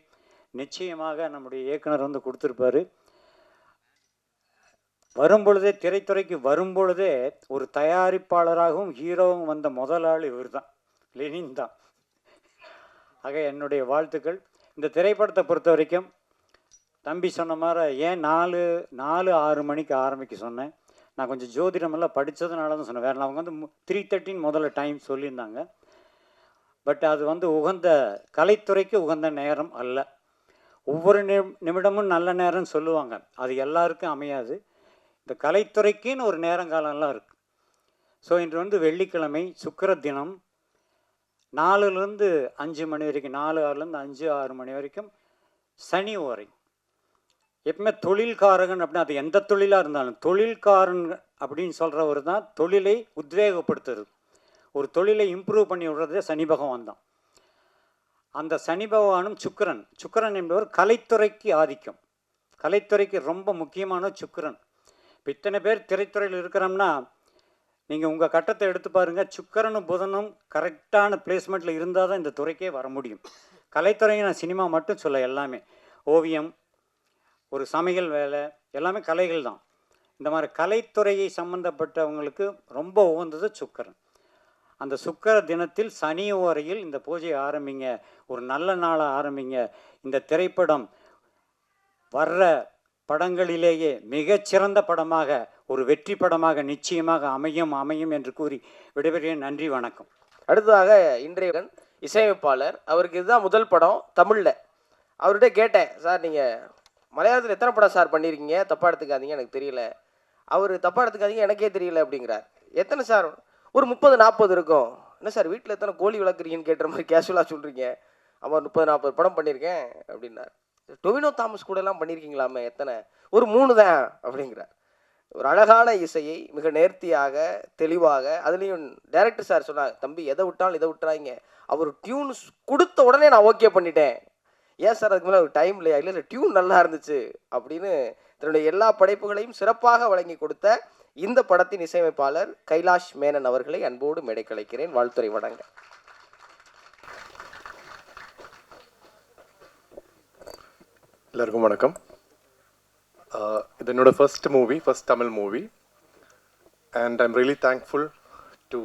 நிச்சயமாக நம்முடைய இயக்குனர் கொடுத்துருப்பாரு. வரும்பொழுதே திரைத்துறைக்கு வரும்பொழுதே ஒரு தயாரிப்பாளராகவும் ஹீரோவும் வந்த முதல் ஆள் இவர் தான், லெனின் தான். ஆக என்னுடைய வாழ்த்துக்கள். இந்த திரைப்படத்தை பொறுத்த வரைக்கும் தம்பி சொன்ன மாதிரி ஏன் 4-6 மணிக்கு ஆரம்பிக்க சொன்னேன். நான் கொஞ்சம் ஜோதிடமெல்லாம் படித்ததுனால தான் சொன்னேன். வேறு அவங்க 3:30 முதல்ல டைம் சொல்லியிருந்தாங்க. பட் அது உகந்த கலைத்துறைக்கு உகந்த நேரம் அல்ல. ஒவ்வொரு நிமிடமும் நல்ல நேரம்னு சொல்லுவாங்க, அது எல்லாருக்கும் அமையாது. இந்த கலைத்துறைக்குன்னு ஒரு நேரங்காலம்லாம் இருக்குது. ஸோ இன்று வெள்ளிக்கிழமை சுக்கிர தினம். 4லேருந்து 5 மணி வரைக்கும், 4-6லேருந்து 5-6 மணி வரைக்கும் சனி ஓரை. எப்பவுமே தொழில்காரகன் அப்படின்னு அது எந்த தொழிலாக இருந்தாலும் தொழில்காரன் அப்படின்னு சொல்கிறவர் தான் தொழிலை உத்வேகப்படுத்துறது, ஒரு தொழிலை இம்ப்ரூவ் பண்ணி விடுறதே சனி பகவான் தான். அந்த சனி பகவானும் சுக்கிரன் என்பவர் கலைத்துறைக்கு ஆதிக்கம், கலைத்துறைக்கு ரொம்ப முக்கியமான சுக்கிரன். இப்போ இத்தனை பேர் திரைத்துறையில் இருக்கிறோம்னா நீங்கள் உங்கள் கட்டத்தை எடுத்து பாருங்கள். சுக்கிரனும் புதனும் கரெக்டான பிளேஸ்மெண்ட்டில் இருந்தால் தான் இந்த துறைக்கே வர முடியும். கலைத்துறையை நான் சினிமா மட்டும் சொல்ல, எல்லாமே ஓவியம், ஒரு சமையல் வேலை, எல்லாமே கலைகள் தான். இந்த மாதிரி கலைத்துறையை சம்மந்தப்பட்டவங்களுக்கு ரொம்ப உகந்தது சுக்கிரன். அந்த சுக்கிர தினத்தில் சனி ஓரையில் இந்த பூஜையை ஆரம்பிங்க, ஒரு நல்ல நாளை ஆரம்பிங்க. இந்த திரைப்படம் வர்ற படங்களிலேயே மிகச்சிறந்த படமாக, ஒரு வெற்றி படமாக நிச்சயமாக அமையும் என்று கூறி விடைபெறுகிறேன். நன்றி, வணக்கம். அடுத்ததாக இன்றைய இசையமைப்பாளர், அவருக்கு இதுதான் முதல் படம் தமிழில். அவர்கிட்ட கேட்டேன், சார் நீங்கள் மலையாளத்தில் எத்தனை படம் சார் பண்ணியிருக்கீங்க, தப்பாக எடுத்துக்காதீங்க எனக்கு தெரியல. அவர் தப்பாக எடுத்துக்காதீங்க எனக்கே தெரியல அப்படிங்கிறார். எத்தனை சார்? ஒரு 30-40 இருக்கும். என்ன சார் வீட்டில் எத்தனை கோழி வளர்க்குறீங்கன்னு கேட்டுற மாதிரி கேஷுவலாக சொல்கிறீங்க. ஆமாம் 30-40 படம் பண்ணியிருக்கேன் அப்படின்னார். டொவினோ தாமஸ் கூடலாம் பண்ணியிருக்கீங்களாமே, எத்தனை? ஒரு 3 தான் அப்படிங்கிறார். ஒரு அழகான இசையை மிக நேர்த்தியாக தெளிவாக, அதுலேயும் டைரக்டர் சார் சொன்னார், தம்பி எதை விட்டாலும் இதை விட்டுறாங்க, அவர் டியூன்ஸ் கொடுத்த உடனே நான் ஓகே பண்ணிட்டேன். ஏன் சார் அதுக்கு மேலே ஒரு டைம் இல்லையா? இல்லை இல்லை, டியூன் நல்லா இருந்துச்சு அப்படின்னு தன்னுடைய எல்லா படைப்புகளையும் சிறப்பாக வழங்கி கொடுத்த இந்த படத்தின் இசையமைப்பாளர் கைலாஷ் மேனன் அவர்களை அன்போடு மேடைக்கு அழைக்கிறேன். வாழ்த்துரை வழங்க. எல்லாருக்கும் வணக்கம். இது என்னோட first Tamil movie and I'm really thankful to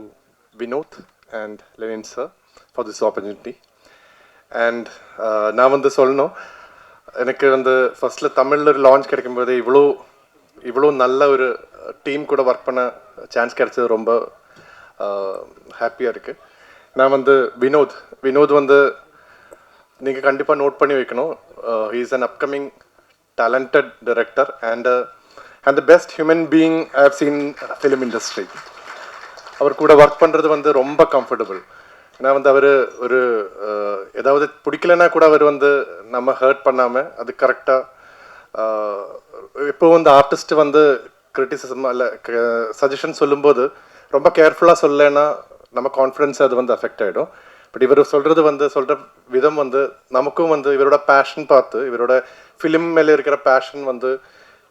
Vinod and Lenin sir for this opportunity. And நான் வந்து சொல்லணும், எனக்கு வந்து ஃபர்ஸ்ட்டில் தமிழில் ஒரு லான்ச் கிடைக்கும்போது இவ்வளோ நல்ல ஒரு டீம் கூட ஒர்க் பண்ண சான்ஸ் கிடைச்சது ரொம்ப ஹாப்பியாக இருக்குது. நான் வந்து வினோத் வந்து நீங்கள் கண்டிப்பாக நோட் பண்ணி வைக்கணும். he is an upcoming talented director and the best human being I have seen film industry. அவர் கூட ஒர்க் பண்ணுறது வந்து ரொம்ப கம்ஃபர்டபுள். ஏன்னா வந்து அவர் ஒரு ஏதாவது பிடிக்கலன்னா கூட அவர் வந்து நம்ம ஹர்ட் பண்ணாமல் அது கரெக்டாக இப்போ வந்து ஆர்டிஸ்ட் வந்து கிரிட்டிசிசம் இல்லை சஜஷன் சொல்லும்போது ரொம்ப கேர்ஃபுல்லாக சொல்லலைன்னா நம்ம கான்ஃபிடன்ஸ் அது வந்து அஃபெக்ட் ஆகிடும். பட் இவர் சொல்கிற விதம் வந்து நமக்கும் வந்து இவரோட பேஷன் பார்த்து, இவரோட ஃபிலிம் மேலே இருக்கிற பேஷன் வந்து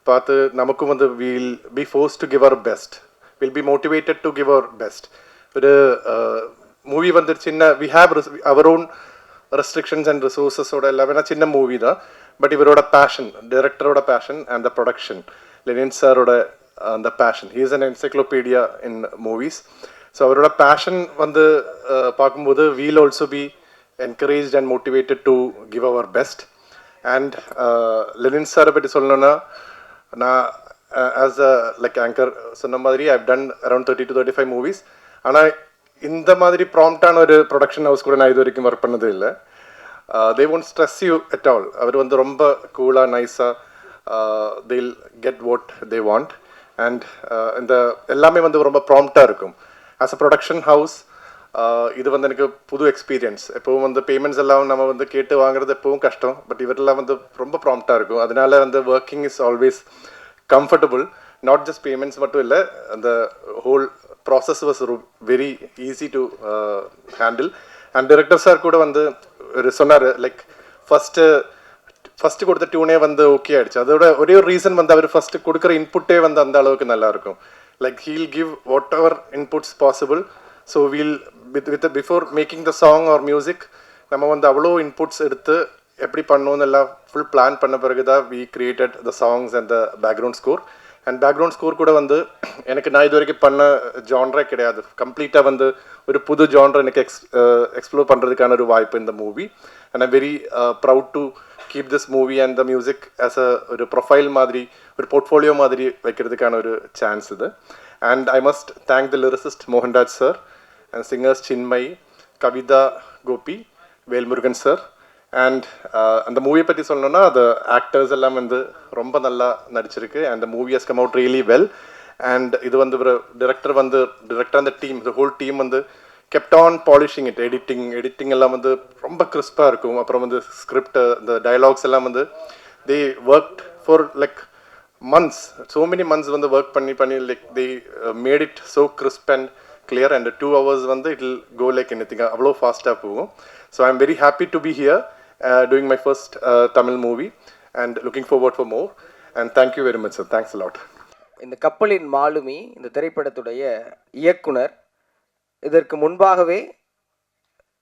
பார்த்து நமக்கும் வந்து will be forced to give our best, will be motivated to give our best. ஒரு மூவி வந்து சின்ன we have our own restrictions and ரிசோர்ஸஸோட எல்லாமே சின்ன மூவி தான். பட் இவரோட பேஷன், டைரக்டரோட passion and the production, Lenin சாரோட அந்த passion, he is an encyclopedia in movies. So அவரோட பேஷன் வந்து பார்க்கும்போது we'll also be encouraged and motivated to give our best. And Lenin சாரை பற்றி சொல்லணும்னா, நான் ஆஸ் அ லைக் ஆங்கர் சொன்ன மாதிரி I've done around 30 to 35 movies. ஆனால் இந்த மாதிரி ப்ராம்ப்டான ஒரு ப்ரொடக்ஷன் ஹவுஸ் கூட நான் இது வரைக்கும் ஒர்க் பண்ணது இல்லை. They won't stress you at all. அவர் வந்து ரொம்ப கூலாக நைஸாக they'll get what they want and இந்த எல்லாமே வந்து ரொம்ப ப்ராம்ப்டாக இருக்கும். ஆஸ் அ ப்ரொடக்ஷன் ஹவுஸ் இது வந்து எனக்கு புது எக்ஸ்பீரியன்ஸ். எப்போவும் வந்து பேமெண்ட்ஸ் எல்லாம் நம்ம வந்து கேட்டு வாங்குறது எப்பவும் கஷ்டம். பட் இவரெல்லாம் வந்து ரொம்ப ப்ராம்ப்டாக இருக்கும். அதனால வந்து working is always comfortable. Not just payments மட்டும் இல்லை, அந்த whole process was very easy to handle. And director sir கூட வந்து ஒரு சொன்னார், லைக் ஃபஸ்ட்டு கொடுத்த டியூனே வந்து ஓகே ஆகிடுச்சு. அதோட ஒரே ஒரு ரீசன் வந்து அவர் ஃபஸ்ட்டு கொடுக்குற இன்புட்டே வந்து அந்த அளவுக்கு நல்லாயிருக்கும். Like he'll give whatever inputs possible. So we'll before making the song or music நம்ம வந்து அவ்வளோ இன்புட்ஸ் எடுத்து எப்படி பண்ணணும்னு எல்லாம் ஃபுல் பிளான் பண்ண பிறகு தான் we created the songs and the background score. And background score கூட வந்து நான் இது வரைக்கும் பண்ண ஜான்ரே கிடையாது. கம்ப்ளீட்டாக வந்து ஒரு புது ஜான்ரை எனக்கு எக்ஸ்ப்ளோர் பண்ணுறதுக்கான ஒரு வாய்ப்பு இந்த movie. And I'm very proud to keep this movie and the music as ஒரு ப்ரொஃபைல் மாதிரி, ஒரு போர்ட்ஃபோலியோ மாதிரி வைக்கிறதுக்கான ஒரு சான்ஸ் இது. And I must thank the lyricist Mohanraj sir and singers Chinmayi, Kavitha Gopi, Velmurugan sir. And அந்த மூவியை பற்றி சொல்லணும்னா, அது ஆக்டர்ஸ் எல்லாம் வந்து ரொம்ப நல்லா நடிச்சிருக்கு. And the movie has come out really well. And இது வந்து ஒரு டிரெக்டர் அந்த டீம், த ஹோல் டீம் வந்து kept on polishing it. Editing எல்லாம் வந்து ரொம்ப கிறிஸ்பாக இருக்கும். அப்புறம் வந்து ஸ்கிரிப்ட், இந்த டயலாக்ஸ் எல்லாம் வந்து they worked for like months, so many months வந்து ஒர்க் பண்ணி like they made it so crisp and clear and 2 hours வந்து it will go like anything. அவ்வளோ ஃபாஸ்ட்டாக போகும். So I'm very happy to be here doing my first Tamil movie and looking forward for more and thank you very much sir. Thanks a lot. இந்த கப்பலின் மாலுமி இந்த திரைப்படத்துடைய இயக்குனர் இதற்கு முன்பாகவே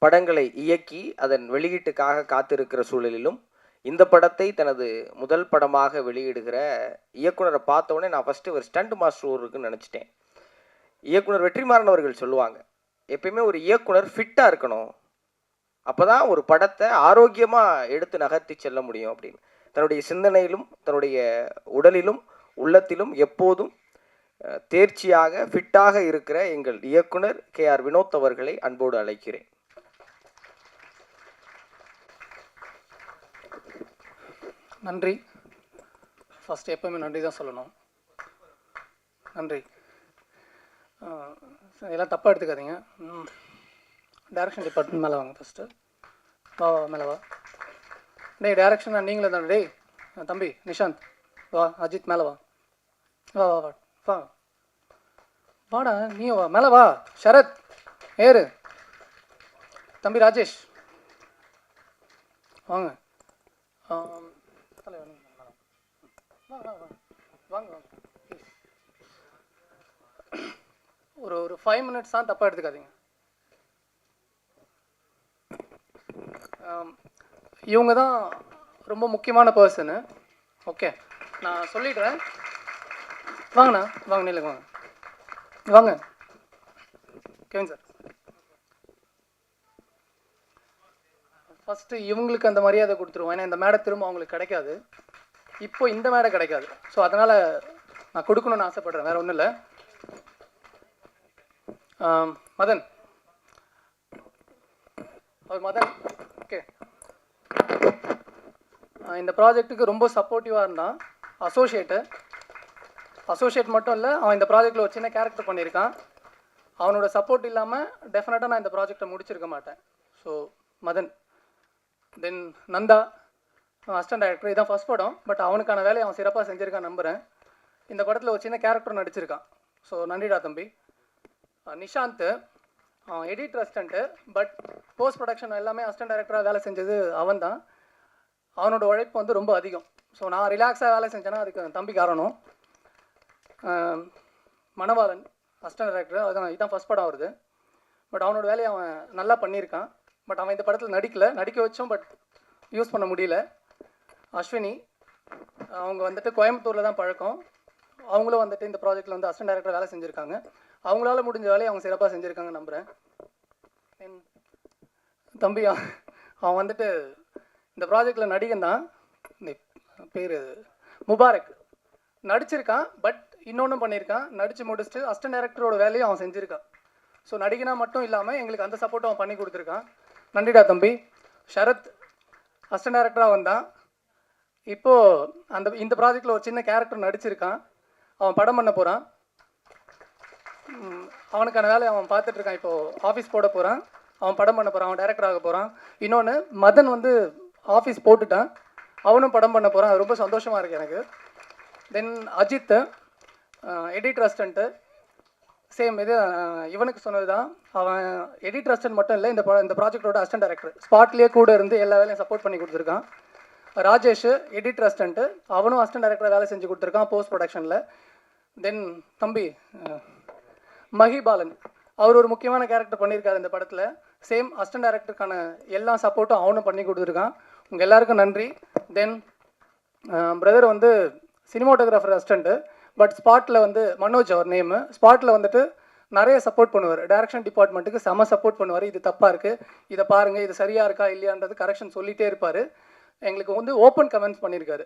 படங்களை இயக்கி அதன் வெளியீட்டுக்காக காத்திருக்கிற சூழலிலும் இந்த படத்தை தனது முதல் படமாக வெளியிடுகிற இயக்குனரை பார்த்தோன்னே நான் ஃபஸ்ட்டு ஒரு ஸ்டண்ட் மாஸ்டர் இருக்குன்னு நினச்சிட்டேன். இயக்குனர் வெற்றிமாறன் அவர்கள் சொல்லுவாங்க, எப்பயுமே ஒரு இயக்குனர் ஃபிட்டாக இருக்கணும், அப்போ தான் ஒரு படத்தை ஆரோக்கியமாக எடுத்து நகர்த்தி செல்ல முடியும் அப்படின்னு. தன்னுடைய சிந்தனையிலும் தன்னுடைய உடலிலும் உள்ளத்திலும் எப்போதும் தேர்ச்சியாக ஃபிட்டாக இருக்கிற எங்கள் இயக்குனர் KR வினோத் அவர்களை அன்போடு அழைக்கிறேன். நன்றி. ஃபஸ்ட் எப்போவுமே நன்றி தான் சொல்லணும். நன்றி. எல்லாம் தப்பாக எடுத்துக்காதீங்க. டைரக்ஷன் டிபார்ட்மெண்ட் மேலே வாங்க ஃபஸ்ட்டு. வா மேலே வா. டேய் டைரக்ஷன் நீங்களே தானே. டேய் தம்பி நிஷாந்த் வா. அஜித் மேலே வா. வா வா வா வா வாடா. நீ வா மேலே வா. சரத் ஏறு. தம்பி ராஜேஷ் வாங்க. தலைவர் வாங்க வாங்க வாங்க வாங்க ப்ளீஸ். ஒரு 5 மினிட்ஸ் தான், தப்பாக எடுத்துக்காதீங்க. இவங்க தான் ரொம்ப முக்கியமான பர்சனு. ஓகே, நான் சொல்லிடுறேன். வாங்கண்ணா, வாங்க, நில்லுங்க, வாங்க வாங்க. கேங்க சார். ஃபஸ்ட்டு இவங்களுக்கு அந்த மரியாதை கொடுத்துருவோம். ஏன்னா இந்த மேடை திரும்ப அவங்களுக்கு கிடைக்காது. இப்போ இந்த மேடை கிடைக்காது. ஸோ அதனால் நான் கொடுக்கணும்னு ஆசைப்பட்றேன், வேறு ஒன்றும் இல்லை. மதன், அவர் மதன். ஓகே, இந்த ப்ராஜெக்ட்டுக்கு ரொம்ப சப்போர்ட்டிவாக இருந்தான். அசோசியேட் மட்டும் இல்லை, அவன் இந்த ப்ராஜெக்டில் ஒரு சின்ன கேரக்டர் பண்ணியிருக்கான். அவனோட சப்போர்ட் இல்லாமல் டெஃபினட்டாக நான் இந்த ப்ராஜெக்டை முடிச்சிருக்க மாட்டேன். ஸோ மதன். தென் நந்தா, அசிஸ்டன்ட் டைரக்டர். இதான் ஃபஸ்ட் படம், பட் அவனுக்கான வேலையை அவன் சிறப்பாக செஞ்சுருக்கான் நம்புகிறேன். இந்த படத்தில் ஒரு சின்ன கேரக்டர் நடிச்சிருக்கான். ஸோ நன்றிடா தம்பி. Nishanth, edit assistant, but post production எல்லாமே அசிஸ்டன்ட் டைரக்டராக வேலை செஞ்சது அவன் தான். அவனோட உழைப்பு வந்து ரொம்ப அதிகம். ஸோ நான் ரிலாக்ஸாக வேலை செஞ்சேன்னா அதுக்கு தம்பி காரணம். மணவாளன், அசிஸ்டன்ட் டைரக்டர். அதுதான் இதான் ஃபஸ்ட் படம் வருது, பட் அவனோட வேலையை அவன் நல்லா பண்ணியிருக்கான். பட் அவன் இந்த படத்தில் நடிக்க வச்சோம், பட் யூஸ் பண்ண முடியல. அஸ்வினி, அவங்க வந்துட்டு கோயம்புத்தூரில் தான் பழக்கம். அவங்களும் வந்துட்டு இந்த ப்ராஜெக்டில் வந்து அசிஸ்டன்ட் டைரக்டர் வேலை செஞ்சுருக்காங்க. அவங்களால முடிஞ்ச வேலையை அவங்க சிறப்பாக செஞ்சுருக்காங்க நம்புகிறேன். தம்பி, அவன் வந்துட்டு இந்த ப்ராஜெக்டில் நடிகன் தான். பேர் முபாரக். நடிச்சிருக்கான், பட் இன்னொன்றும் பண்ணியிருக்கான். நடித்து முடிச்சுட்டு அசிஸ்டன்ட் டைரக்டரோட வேலையும் அவன் செஞ்சுருக்கான். ஸோ நடிகனா மட்டும் இல்லாமல் எங்களுக்கு அந்த சப்போர்ட்டும் அவன் பண்ணி கொடுத்துருக்கான். நன்றிடா தம்பி. ஷரத், அசிஸ்டன்ட் டைரக்டராக வந்தான். இப்போது இந்த ப்ராஜெக்டில் ஒரு சின்ன கேரக்டர் நடிச்சிருக்கான். அவன் படம் பண்ண போகிறான். அவனுக்கான வேலையை அவன் பார்த்துட்ருக்கான். இப்போது ஆஃபீஸ் போட போகிறான். அவன் படம் பண்ண போகிறான். அவன் டைரக்டர் ஆக போகிறான். இன்னொன்று, மதன் வந்து ஆஃபீஸ் போட்டுட்டான். அவனும் படம் பண்ண போகிறான். அது ரொம்ப சந்தோஷமாக இருக்குது எனக்கு. தென் அஜித், எடிட் அசிஸ்டண்ட்டு. சேம் இது இவனுக்கு சொன்னது தான். அவன் எடிட் அசிஸ்டன்ட் மட்டும் இல்லை, இந்த ப்ராஜெக்டோட அசிஸ்டன்ட் டைரக்டர். ஸ்பாட்லேயே கூட இருந்து எல்லா வேலையும் சப்போர்ட் பண்ணி கொடுத்துருக்கான். Rajesh, edit assistant. அவனும் அசிஸ்டன்ட் டைரக்டராக வேலை செஞ்சு கொடுத்துருக்கான் போஸ்ட் ப்ரொடக்ஷனில். தென் தம்பி மஹிபாலன், அவர் ஒரு முக்கியமான கேரக்டர் பண்ணியிருக்காரு இந்த படத்தில். சேம் அசிஸ்டன்ட் டைரக்டருக்கான எல்லா சப்போர்ட்டும் அவனும் பண்ணி கொடுத்துருக்கான். உங்கள் எல்லாருக்கும் நன்றி. தென் பிரதர் வந்து சினிமாட்டோகிராஃபர் அசிஸ்டண்ட்டு, பட் ஸ்பாட்டில் வந்து மனோஜ் அவர் நேமு. ஸ்பாட்டில் வந்துட்டு நிறைய சப்போர்ட் பண்ணுவார். டைரக்ஷன் டிபார்ட்மெண்ட்டுக்கு செம சப்போர்ட் பண்ணுவார். இது தப்பாக இருக்குது, இதை பாருங்கள், இது சரியாக இருக்கா இல்லையான்றது கரெக்ஷன் சொல்லிகிட்டே இருப்பார். எங்களுக்கு வந்து ஓப்பன் கமெண்ட்ஸ் பண்ணியிருக்காரு.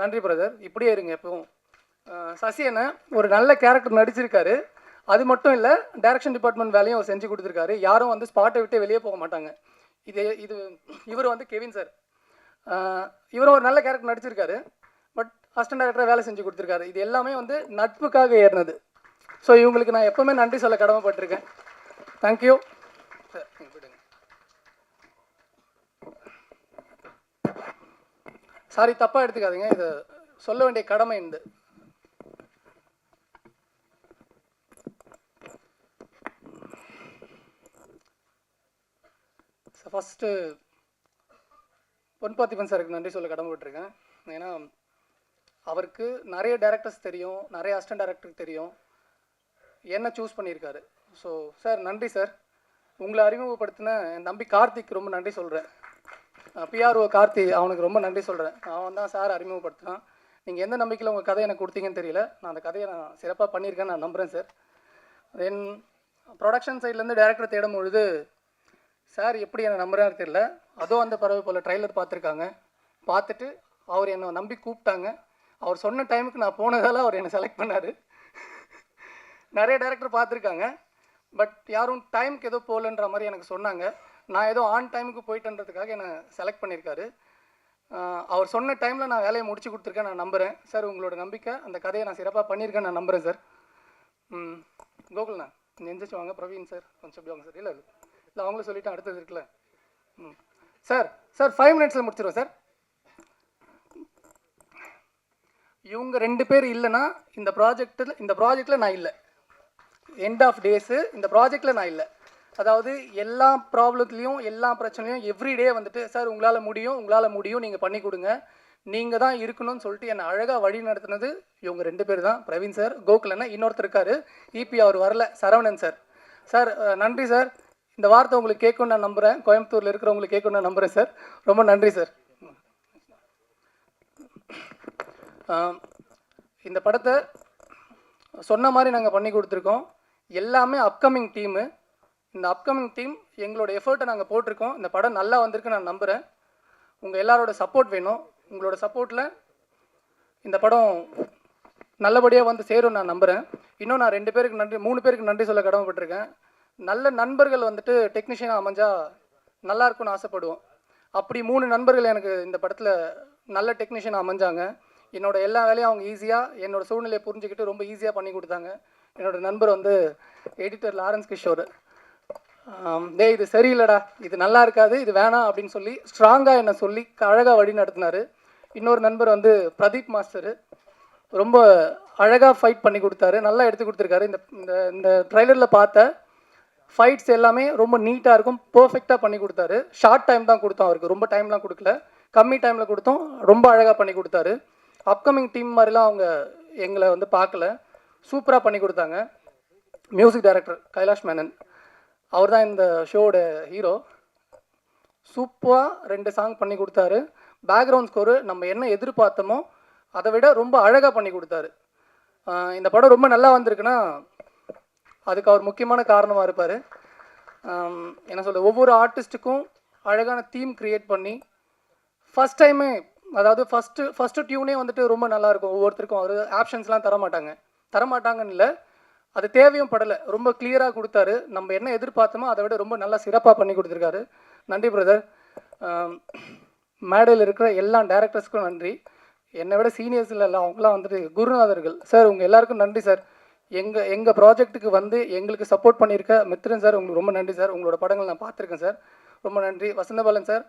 நன்றி பிரதர், இப்படியே இருங்க எப்பவும். சசியனை ஒரு நல்ல கேரக்டர் நடிச்சிருக்காரு. அது மட்டும் இல்லை, டைரக்ஷன் டிபார்ட்மெண்ட் வேலையும் அவர் செஞ்சு கொடுத்துருக்காரு. யாரும் வந்து ஸ்பாட்டை விட்டு வெளியே போக மாட்டாங்க. இவர் வந்து கெவின் சார், இவரும் ஒரு நல்ல கேரக்டர் நடிச்சிருக்காரு, பட் அசிஸ்டன்ட் டைரக்டராக வேலை செஞ்சு கொடுத்துருக்காரு. இது எல்லாமே வந்து நட்புக்காக ஏறினது. ஸோ இவங்களுக்கு நான் எப்போவுமே நன்றி சொல்ல கடமைப்பட்டிருக்கேன். Thank you sir. சாரி, தப்பாக எடுத்துக்காதீங்க, இதை சொல்ல வேண்டிய கடமை இந்த ஃபஸ்ட்டு பொன் பார்த்திபன் சாருக்கு நன்றி சொல்ல கடமைப்பட்டிருக்கேன். ஏன்னா அவருக்கு நிறைய டைரக்டர்ஸ் தெரியும், நிறைய அசிஸ்டன்ட் டைரக்டருக்கு தெரியும், என்ன சூஸ் பண்ணியிருக்காரு. ஸோ சார் நன்றி சார். உங்களை அறிமுகப்படுத்தின என் தம்பி கார்த்திக் ரொம்ப நன்றி சொல்கிறேன். பிஆர்ஓ கார்த்தி, அவனுக்கு ரொம்ப நன்றி சொல்கிறேன். அவன் தான் சார் அறிமுகப்படுத்தினான். நீங்கள் எந்த நம்பிக்கையில் உங்கள் கதையை எனக்கு கொடுத்தீங்கன்னு தெரியல. நான் அந்த கதையை நான் சிறப்பாக பண்ணியிருக்கேன்னு நான் நம்புகிறேன் சார். தென் ப்ரொடக்ஷன் சைட்லேருந்து டைரக்டர் தேடும் பொழுது சார் எப்படி என்னை நம்புறாரு தெரியல. அதுவும் அந்த பறவை போல் ட்ரைலர் பார்த்துருக்காங்க. பார்த்துட்டு அவர் என்னை நம்பி கூப்பிட்டாங்க. அவர் சொன்ன டைமுக்கு நான் போனதால் அவர் என்னை செலக்ட் பண்ணார். நிறைய டைரக்டர் பார்த்துருக்காங்க, பட் யாரும் டைமுக்கு ஏதோ போகலன்ற மாதிரி எனக்கு சொன்னாங்க. நான் ஏதோ ஆன் டைமுக்கு போயிட்டேன்றதுக்காக என்னை செலக்ட் பண்ணியிருக்காரு. அவர் சொன்ன டைமில் நான் வேலையை முடிச்சு கொடுத்துருக்கேன் நான் நம்புகிறேன் சார். உங்களோட நம்பிக்கை, அந்த கதையை நான் சிறப்பாக பண்ணியிருக்கேன் நான் நம்புகிறேன் சார். கோகுல்ண்ணா எந்திரிச்சு வாங்க. பிரவீன் சார் கொஞ்சம் எப்படி வாங்க சார். இல்லை அவங்களும் சொல்லிவிட்டு அடுத்தது இருக்குல்ல. சார் 5 மினிட்ஸில் முடிச்சிடுவோம் சார். இவங்க 2 பேர் இல்லைன்னா இந்த ப்ராஜெக்டில் நான் இல்லை. எண்ட் ஆஃப் டேஸு இந்த ப்ராஜெக்டில் நான் இல்லை. அதாவது எல்லா ப்ராப்ளத்துலேயும் எல்லா பிரச்சனையும் எவ்ரிடே வந்துட்டு சார் உங்களால் முடியும் நீங்கள் பண்ணி கொடுங்க, நீங்கள் தான் இருக்கணும்னு சொல்லிட்டு என்னை அழகாக வழி நடத்துனது இவங்க 2 பேர் தான். பிரவீன் சார், கோகுலண்ணா, இன்னொருத்தர் இருக்கார் இபி, அவர் வரல, சரவணன் சார். சார் நன்றி சார். இந்த வார்த்தை உங்களுக்கு கேட்கும்னு நான் நம்புகிறேன், கோயம்புத்தூரில் இருக்கிறவங்களுக்கு கேட்கும்னு நான் நம்புகிறேன் சார். ரொம்ப நன்றி சார். இந்த படத்தை சொன்ன மாதிரி நாங்கள் பண்ணி கொடுத்துருக்கோம். எல்லாமே அப்கமிங் டீமு. இந்த அப்கமிங் டீம் எங்களோட எஃபர்ட்டை நாங்கள் போட்டிருக்கோம். இந்த படம் நல்லா வந்திருக்கு நான் நம்புகிறேன். உங்கள் எல்லாரோட சப்போர்ட் வேணும். உங்களோட சப்போர்ட்டில் இந்த படம் நல்லபடியாக வந்து சேரும் நான் நம்புகிறேன். இன்னும் நான் 2 பேருக்கு நன்றி, 3 பேருக்கு நன்றி சொல்ல கடமைப்பட்டிருக்கேன். நல்ல நண்பர்கள் வந்துட்டு டெக்னீஷியனாக அமைஞ்சால் நல்லா இருக்கும்னு ஆசைப்படுவோம். அப்படி 3 நண்பர்கள் எனக்கு இந்த படத்தில் நல்ல டெக்னீஷியனாக அமைஞ்சாங்க. என்னோட எல்லா வேலையும் அவங்க ஈஸியாக என்னோடய சூழ்நிலையை புரிஞ்சுக்கிட்டு ரொம்ப ஈஸியாக பண்ணி கொடுத்தாங்க. என்னோடய நண்பர் வந்து எடிட்டர் லாரன்ஸ் கிஷோர், இது சரியில்லடா, இது நல்லா இருக்காது, இது வேணாம் அப்படின்னு சொல்லி ஸ்ட்ராங்காக என்னை சொல்லி அழகாக வழி நடத்தினார். இன்னொரு நண்பர் வந்து பிரதீப் மாஸ்டரு, ரொம்ப அழகாக ஃபைட் பண்ணி கொடுத்தாரு, நல்லா எடுத்து கொடுத்துருக்காரு. இந்த இந்த இந்த ட்ரைலரில் பார்த்த ஃபைட்ஸ் எல்லாமே ரொம்ப நீட்டாக இருக்கும், பர்ஃபெக்டாக பண்ணி கொடுத்தாரு. ஷார்ட் டைம் தான் கொடுத்தோம் அவருக்கு, ரொம்ப டைம்லாம் கொடுக்கல, கம்மி டைமில் கொடுத்தோம், ரொம்ப அழகாக பண்ணி கொடுத்தாரு. அப்கமிங் டீம் மாதிரிலாம் அவங்க எங்களை வந்து பார்க்கல, சூப்பராக பண்ணி கொடுத்தாங்க. மியூசிக் டைரக்டர் கைலாஷ் மேனன், அவர் தான் இந்த ஷோவோட ஹீரோ. சூப்பராக 2 சாங் பண்ணி கொடுத்தாரு. பேக்ரவுண்ட் ஸ்கோரு நம்ம என்ன எதிர்பார்த்தோமோ அதை விட ரொம்ப அழகாக பண்ணி கொடுத்தாரு. இந்த படம் ரொம்ப நல்லா வந்திருக்குன்னா அதுக்கு அவர் முக்கியமான காரணமாக இருப்பார். என்ன சொல்கிறது, ஒவ்வொரு ஆர்டிஸ்ட்டுக்கும் அழகான தீம் க்ரியேட் பண்ணி ஃபஸ்ட் டைமே, அதாவது ஃபஸ்ட்டு டியூனே வந்துட்டு ரொம்ப நல்லாயிருக்கும். ஒவ்வொருத்தருக்கும் அவர் ஆப்ஷன்ஸ்லாம் தரமாட்டாங்கன்னு இல்லை, அது தேவையும் படலை, ரொம்ப கிளியராக கொடுத்தாரு. நம்ம என்ன எதிர்பார்த்தோமோ அதை விட ரொம்ப நல்லா சிறப்பாக பண்ணி கொடுத்துருக்காரு. நன்றி பிரதர். மேடையில் இருக்கிற எல்லா டேரக்டர்ஸ்க்கும் நன்றி. என்னை விட சீனியர்ஸில் இல்லை, அவங்களாம் வந்துட்டு குருநாதர்கள். சார் உங்கள் எல்லாருக்கும் நன்றி சார். எங்கள் ப்ராஜெக்ட்டுக்கு வந்து எங்களுக்கு சப்போர்ட் பண்ணியிருக்க மித்ரன் சார், உங்களுக்கு ரொம்ப நன்றி சார். உங்களோட படங்கள் நான் பார்த்துருக்கேன் சார், ரொம்ப நன்றி. வசந்தபாலன் சார்,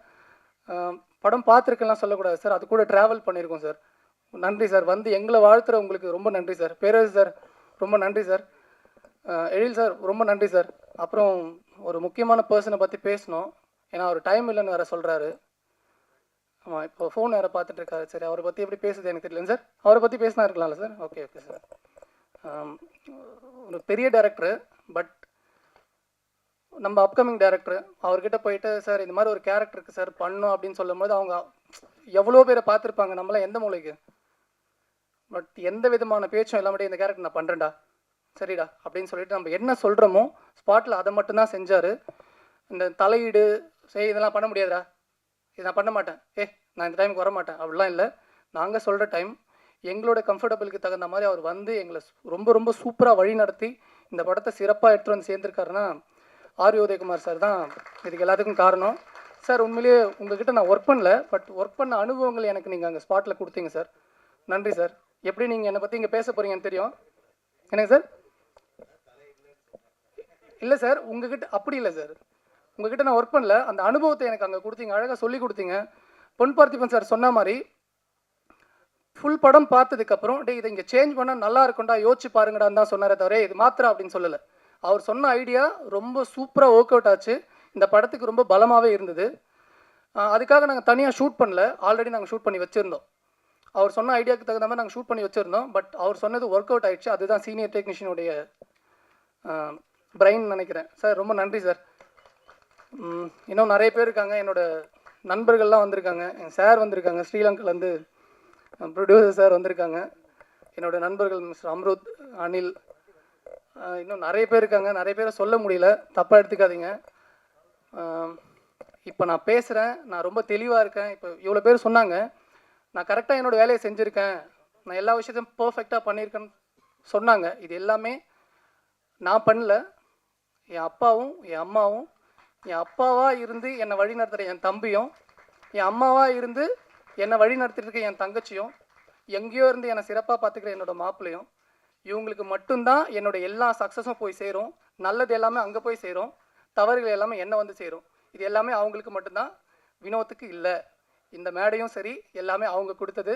படம் பார்த்துருக்கெல்லாம் சொல்லக்கூடாது சார், அது கூட ட்ராவல் பண்ணியிருக்கோம் சார், நன்றி சார். வந்து எங்களை வாழ்த்துற உங்களுக்கு ரொம்ப நன்றி சார். பேரரசு சார், ரொம்ப நன்றி சார். எழில் சார், ரொம்ப நன்றி சார். அப்புறம் ஒரு முக்கியமான பர்சனை பற்றி பேசணும், ஏன்னா அவர் டைம் இல்லைன்னு வேறு சொல்கிறாரு. ஆமாம், இப்போ ஃபோன் வேறு பார்த்துட்டு இருக்காரு. சரி, அவரை பற்றி எப்படி பேசுது எனக்கு தெரியல சார். அவரை பற்றி பேசினா இருக்கலாம்ல சார்? Okay sir. ஒரு பெரிய டேரக்டரு, பட் நம்ம அப்கமிங் டேரக்டர், அவர்கிட்ட போயிட்டு சார் இந்த மாதிரி ஒரு கேரக்டருக்கு சார் பண்ணணும் அப்படின்னு சொல்லும்போது அவங்க எவ்வளோ பேரை பார்த்துருப்பாங்க, நம்மளாம் எந்த மூலைக்கு. பட் எந்த விதமான பேச்சும் இல்லாமட்டே இந்த கேரக்டர் நான் பண்ணுறேன்டா, சரிடா அப்படின்னு சொல்லிட்டு நம்ம என்ன சொல்கிறோமோ ஸ்பாட்டில் அதை மட்டும்தான் செஞ்சார். இந்த தலையீடு இதெல்லாம் பண்ண முடியாதுடா, இது நான் பண்ண மாட்டேன், நான் இந்த டைமுக்கு வர மாட்டேன் அப்படிலாம் இல்லை. நாங்கள் சொல்கிற டைம் எங்களோட கம்ஃபர்டபுளுக்கு தகுந்த மாதிரி அவர் வந்து எங்களை ரொம்ப ரொம்ப சூப்பராக வழி நடத்தி இந்த படத்தை சிறப்பாக எடுத்துகிட்டு வந்து சேர்ந்துருக்காருன்னா ஆர் உதயகுமார் சார் தான் இதுக்கு எல்லாத்துக்கும் காரணம். சார் உண்மையிலேயே உங்ககிட்ட நான் ஒர்க் பண்ணல, பட் ஒர்க் பண்ண அனுபவங்கள் எனக்கு நீங்கள் அங்கே ஸ்பாட்டில் கொடுத்தீங்க சார், நன்றி சார். எப்படி நீங்கள் என்னை பற்றி இங்கே பேச போகிறீங்கன்னு தெரியும் எனக்கு சார். இல்லை சார், உங்ககிட்ட அப்படி இல்லை சார், உங்ககிட்ட நான் ஒர்க் பண்ணல, அந்த அனுபவத்தை எனக்கு அங்கே கொடுத்தீங்க, அழகாக சொல்லி கொடுத்தீங்க. பொன் பார்த்திபன் சார் சொன்ன மாதிரி ஃபுல் படம் பார்த்ததுக்கப்புறம் இதை இங்கே சேஞ்ச் பண்ணால் நல்லா இருக்கும்டா, யோசிச்சு பாருங்கடான்னு தான் சொன்னாரே தவிர இது மாத்திரம் அப்படின்னு சொல்லலை. அவர் சொன்ன ஐடியா ரொம்ப சூப்பராக ஒர்க் அவுட் ஆச்சு, இந்த படத்துக்கு ரொம்ப பலமாகவே இருந்தது. அதுக்காக நாங்கள் தனியாக ஷூட் பண்ணல, ஆல்ரெடி நாங்கள் ஷூட் பண்ணி வச்சுருந்தோம். அவர் சொன்ன ஐடியாவுக்கு தகுந்த மாதிரி நாங்கள் ஷூட் பண்ணி வச்சுருந்தோம். பட் அவர் சொன்னது ஒர்க் அவுட் ஆகிடுச்சு, அதுதான் சீனியர் டெக்னீஷியனுடைய பிரைன் நினைக்கிறேன். சார் ரொம்ப நன்றி சார். இன்னும் நிறைய பேர் இருக்காங்க, என்னோடய நண்பர்கள்லாம் வந்திருக்காங்க, என் சார் வந்திருக்காங்க, ஸ்ரீலங்காலேருந்து ப்ரொடியூசர் சார் வந்திருக்காங்க, என்னோடய நண்பர்கள் மிஸ்டர் அம்ருத், அனில், இன்னும் நிறைய பேர் இருக்காங்க. நிறைய பேரை சொல்ல முடியல, தப்பாக எடுத்துக்காதீங்க. இப்போ நான் பேசுகிறேன், நான் ரொம்ப தெளிவாக இருக்கேன். இப்போ இவ்வளோ பேர் சொன்னாங்க, நான் கரெக்டாக என்னோடய வேலையை செஞ்சுருக்கேன், நான் எல்லா விஷயத்தையும் பர்ஃபெக்டாக பண்ணியிருக்கேன்னு சொன்னாங்க. இது எல்லாமே நான் பண்ணல, என் அப்பாவும் என் அம்மாவும், என் அப்பாவாக இருந்து என்னை வழி நடத்துகிற என் தம்பியும், என் அம்மாவாக இருந்து என்னை வழி நடத்திட்டு இருக்க என் தங்கச்சியும், எங்கேயோ இருந்து என்னை சிறப்பாக பார்த்துக்கிற என்னோடய மாப்பிள்ளையும், இவங்களுக்கு மட்டும்தான் என்னோடய எல்லா சக்ஸஸும் போய் சேரும். நல்லது எல்லாமே அங்கே போய் சேரும், தவறுகள் எல்லாமே என்ன வந்து சேரும். இது எல்லாமே அவங்களுக்கு மட்டும்தான், வினோத்துக்கு இல்லை. இந்த மேடையும் சரி, எல்லாமே அவங்க கொடுத்தது.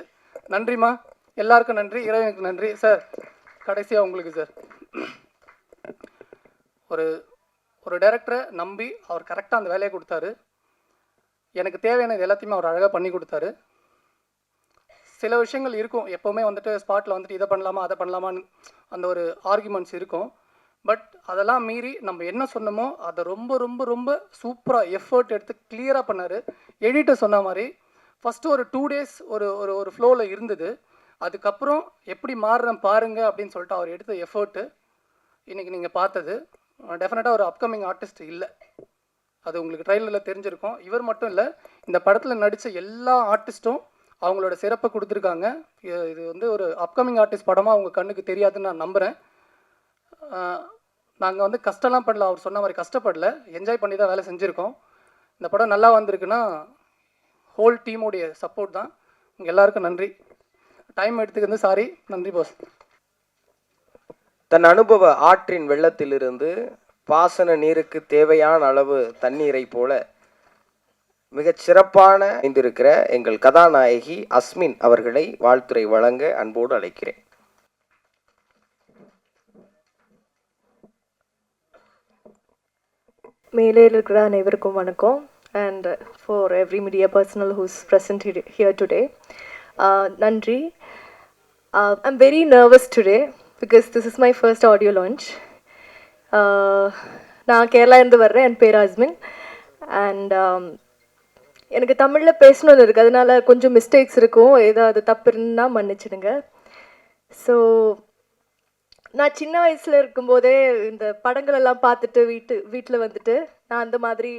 நன்றிம்மா, எல்லாருக்கும் நன்றி, இறைவனுக்கு நன்றி. சார் கடைசியாக உங்களுக்கு சார் ஒரு டைரக்டரை நம்பி அவர் கரெக்டாக அந்த வேலையை கொடுத்தாரு. எனக்கு தேவையானது எல்லாத்தையுமே அவர் அழகாக பண்ணி கொடுத்தாரு. சில விஷயங்கள் இருக்கும், எப்போவுமே வந்துட்டு ஸ்பாட்டில் வந்துட்டு இதை பண்ணலாமா அதை பண்ணலாமான்னு அந்த ஒரு ஆர்குமெண்ட்ஸ் இருக்கும். பட் அதெல்லாம் மீறி நம்ம என்ன சொன்னோமோ அதை ரொம்ப ரொம்ப ரொம்ப சூப்பராக எஃபர்ட் எடுத்து கிளியராக பண்ணார். எடிட்டர் சொன்ன மாதிரி ஃபஸ்ட்டு ஒரு 2 days ஒரு ஒரு ஒரு ஃப்ளோவில் இருந்தது. அதுக்கப்புறம் எப்படி மாறுறேன் பாருங்க அப்படின்னு சொல்லிட்டு அவர் எடுத்த எஃபர்ட்டு இன்றைக்கி நீங்கள் பார்த்தது. டெஃபினட்டாக ஒரு அப்கமிங் ஆர்டிஸ்ட் இல்லை, அது உங்களுக்கு ட்ரைலரில் தெரிஞ்சிருக்கும். இவர் மட்டும் இல்லை, இந்த படத்தில் நடித்த எல்லா ஆர்டிஸ்ட்டும் அவங்களோட சிறப்பை கொடுத்துருக்காங்க. இது வந்து ஒரு அப்கமிங் ஆர்டிஸ்ட் படமாக அவங்க கண்ணுக்கு தெரியாதுன்னு நான் நம்புகிறேன். நாங்கள் வந்து கஷ்டம்லாம் படல, அவர் சொன்ன மாதிரி கஷ்டப்படல, என்ஜாய் பண்ணி தான் வேலை செஞ்சுருக்கோம். இந்த படம் நல்லா வந்திருக்குன்னா ஹோல் டீமோடைய சப்போர்ட் தான். உங்கள் எல்லாருக்கும் நன்றி. டைம் எடுத்துக்கிறது சாரி, நன்றி பாஸ். தன் அனுபவ ஆற்றின் வெள்ளத்திலிருந்து பாசன நீருக்கு தேவையான அளவு தண்ணீரை போல மிகச் சிறப்பான அமைந்திருக்கிற எங்கள் கதாநாயகி அஸ்மின் அவர்களை வாழ்த்துரை வழங்க அன்போடு அழைக்கிறேன். மேலே இருக்கிற அனைவருக்கும் வணக்கம். And for every media personnel who's present here today, நன்றி. I'm very nervous today because this is my first audio launch. நான் கேரளாலேருந்து வர்றேன், என் பேர் அஸ்மின். அண்ட் எனக்கு தமிழில் பேசணுன்னு இருக்குது, அதனால கொஞ்சம் மிஸ்டேக்ஸ் இருக்கும், ஏதாவது தப்பு இருந்தால் மன்னிச்சிடுங்க. ஸோ நான் சின்ன வயசில் இருக்கும்போதே இந்த படங்களெல்லாம் பார்த்துட்டு வீட்டில் வந்துட்டு நான் அந்த மாதிரி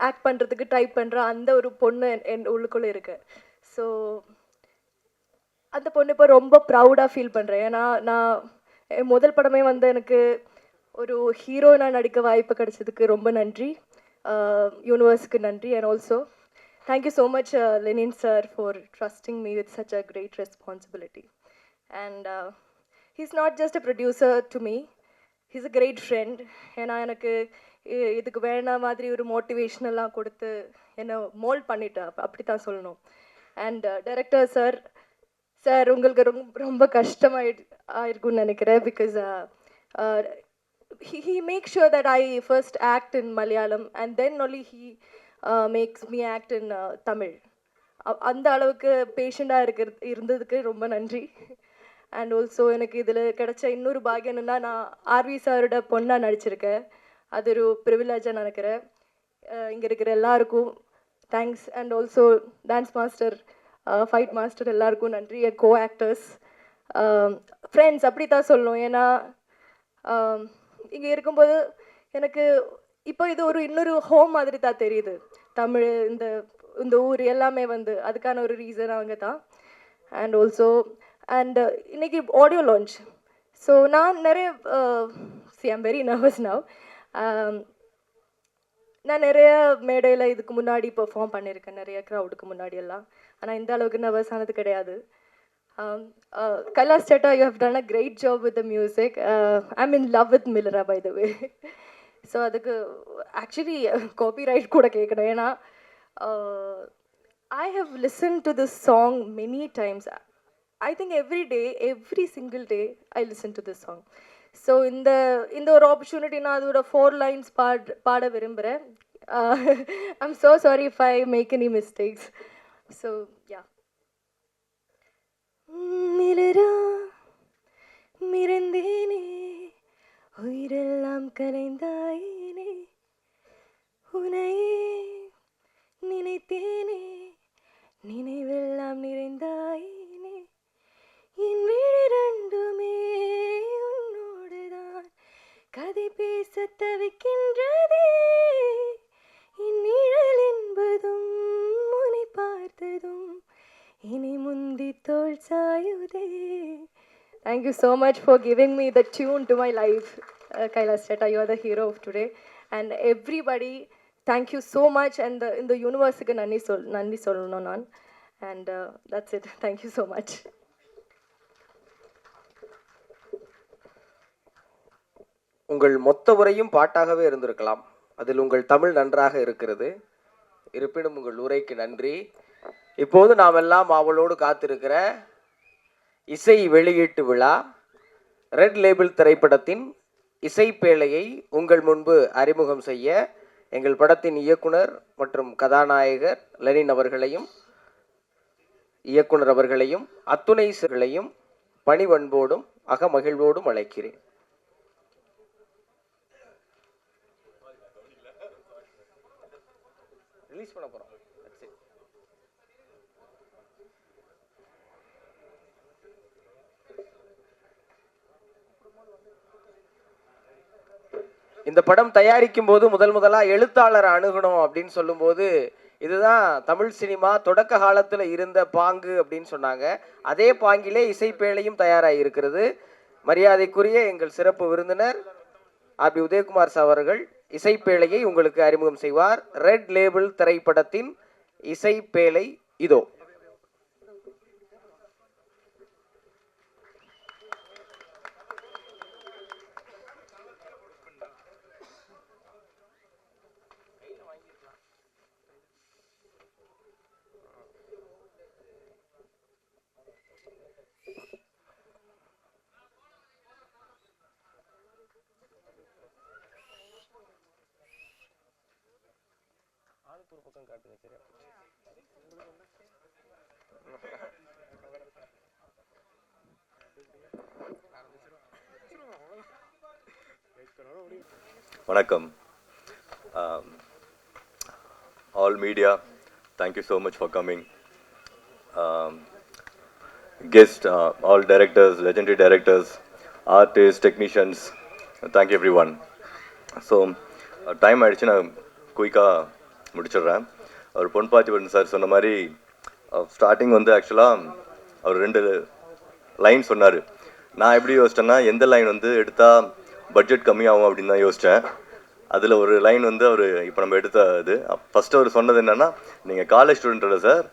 ஆக்ட் பண்ணுறதுக்கு ட்ரை பண்ணுறேன். அந்த ஒரு பொண்ணு என் உள்ளுக்குள்ளே இருக்கு. ஸோ அந்த பொண்ணு இப்போ ரொம்ப ப்ரௌடாக ஃபீல் பண்ணுறேன். ஏன்னா நான் என் முதல் படமே வந்து எனக்கு ஒரு ஹீரோயினாக நடிக்க வாய்ப்பு கிடைச்சதுக்கு ரொம்ப நன்றி. யூனிவர்ஸுக்கு நன்றி. And also thank you so much Lenin sir for trusting me with such a great responsibility. And he's not just a producer to me, he's a great friend. ஏன்னா எனக்கு இதுக்கு வேணா மாதிரி ஒரு மோட்டிவேஷனெல்லாம் கொடுத்து என்னை மோல்ட் பண்ணிட்டா, அப்படி தான் சொல்லணும். அண்ட் டைரக்டர் சார் உங்களுக்கு ரொம்ப கஷ்டமாயிருக்கும்னு நினைக்கிறேன். Because he makes sure that I first act in Malayalam and then only he makes me act in Tamil. அந்த அளவுக்கு பேஷண்டாக இருந்ததுக்கு ரொம்ப நன்றி. அண்ட் ஆல்சோ எனக்கு இதில் கிடைச்ச இன்னொரு பாக்கியம் என்னென்னா, நான் ஆர்வி சாரோட பொண்ணாக நடிச்சிருக்கேன். அது ஒரு ப்ரிவிலேஜாக நினைக்கிறேன். இங்கே இருக்கிற எல்லாருக்கும் thanks. And also dance master, fight master எல்லாருக்கும் நன்றி. கோ ஆக்டர்ஸ், ஃப்ரெண்ட்ஸ், அப்படி தான் சொல்லணும். ஏன்னா இங்கே இருக்கும்போது எனக்கு இப்போ இது ஒரு இன்னொரு ஹோம் மாதிரி தான் தெரியுது. தமிழ், இந்த ஊர் எல்லாமே வந்து அதுக்கான ஒரு ரீசன் அவங்க தான். அண்ட் ஆல்சோ இன்னைக்கு ஆடியோ லான்ச். ஸோ நான் நிறைய ஐம் வெரி நர்வஸ் நவ். நான் நிறைய மேடையில் இதுக்கு முன்னாடி பெர்ஃபார்ம் பண்ணியிருக்கேன், நிறைய க்ரௌடுக்கு முன்னாடி எல்லாம். ஆனால் இந்த அளவுக்கு நர்வஸ் ஆனது கிடையாது. Kailash Chetta, you have done a great job with the music. I'm in love with Milera, by the way. So அதுக்கு ஆக்சுவலி காப்பிரைட் கூட கேட்கணும். ஏன்னா I have listened to this song many times. I think every single day I listen to this song. So இந்த ஒரு opportunity நான் அதோட 4 lines பாட விரும்புகிறேன். I'm so sorry if I make any mistakes. So yeah. மிலரா மிரந்தேனே உயிரெல்லாம் கலைந்தாயினே உனையே நினைத்தேனே நினைவெல்லாம் நிறைந்தாயினே என் விழிரண்டுமே உன்னோடுதான் கதை பேச தவிக்கின்றதே என் நிழல் என்பதும் உன்னை பார்த்ததும் இனி முந்தி தோள் சாயுதே. Thank you so much for giving me the tune to my life. Kailash Chetta, you are the hero of today. And everybody, thank you so much. And in the universe ku nandi sollanum nan. And that's it. Thank you so much. உங்கள் மொத்த உரையும் பாட்டாகவே இருந்திருக்கலாம். அதில் உங்கள் தமிழ் நன்றாக இருக்கிறது. இருப்பினும் உங்கள் உரைக்கு நன்றி. இப்போது நாம் எல்லாம் அவளோடு காத்திருக்கிற இசை வெளியீட்டு விழா, ரெட் லேபிள் திரைப்படத்தின் இசைப்பேழையை உங்கள் முன்பு அறிமுகம் செய்ய எங்கள் படத்தின் இயக்குனர் மற்றும் கதாநாயகர் லெனின் அவர்களையும் இயக்குனர் அவர்களையும் அத்துணை சிறுகளையும் பணிவன்போடும் அகமகிழ்வோடும் அழைக்கிறேன். ரிலீஸ் பண்ண போறோம். இந்த படம் தயாரிக்கும் போது முதலா எழுத்தாளரை அணுகணும் அப்படின்னு சொல்லும்போது இதுதான் தமிழ் சினிமா தொடக்க காலத்தில் இருந்த பாங்கு அப்படின்னு சொன்னாங்க. அதே பாங்கிலே இசைப்பேழையும் தயாராகி இருக்கிறது. மரியாதைக்குரிய எங்கள் சிறப்பு விருந்தினர் ஆர்பி உதயகுமார் சார் அவர்கள் இசைப்பேழையை உங்களுக்கு அறிமுகம் செய்வார். ரெட் லேபிள் திரைப்படத்தின் இசைப்பேழை இதோ. வணக்கம். All media, thank you so much for coming. Guests, all directors, legendary directors, artists, technicians, thank you everyone. So, time ஆயிடுச்சு, நான் குயிக்காக முடிச்சிடுறேன். அவர் பொன் பார்த்திபன் சார் சொன்ன மாதிரி ஸ்டார்டிங் வந்து ஆக்சுவலாக அவர் 2 லைன் சொன்னார். நான் எப்படி யோசிச்சேன்னா, எந்த லைன் வந்து எடுத்தால் பட்ஜெட் கம்மியாகும் அப்படின்னு தான் யோசித்தேன். அதில் ஒரு லைன் வந்து அவர் இப்போ நம்ம எடுத்த இது ஃபஸ்ட்டு அவர் சொன்னது என்னென்னா, நீங்கள் காலேஜ் ஸ்டூடெண்ட்டோட சார்,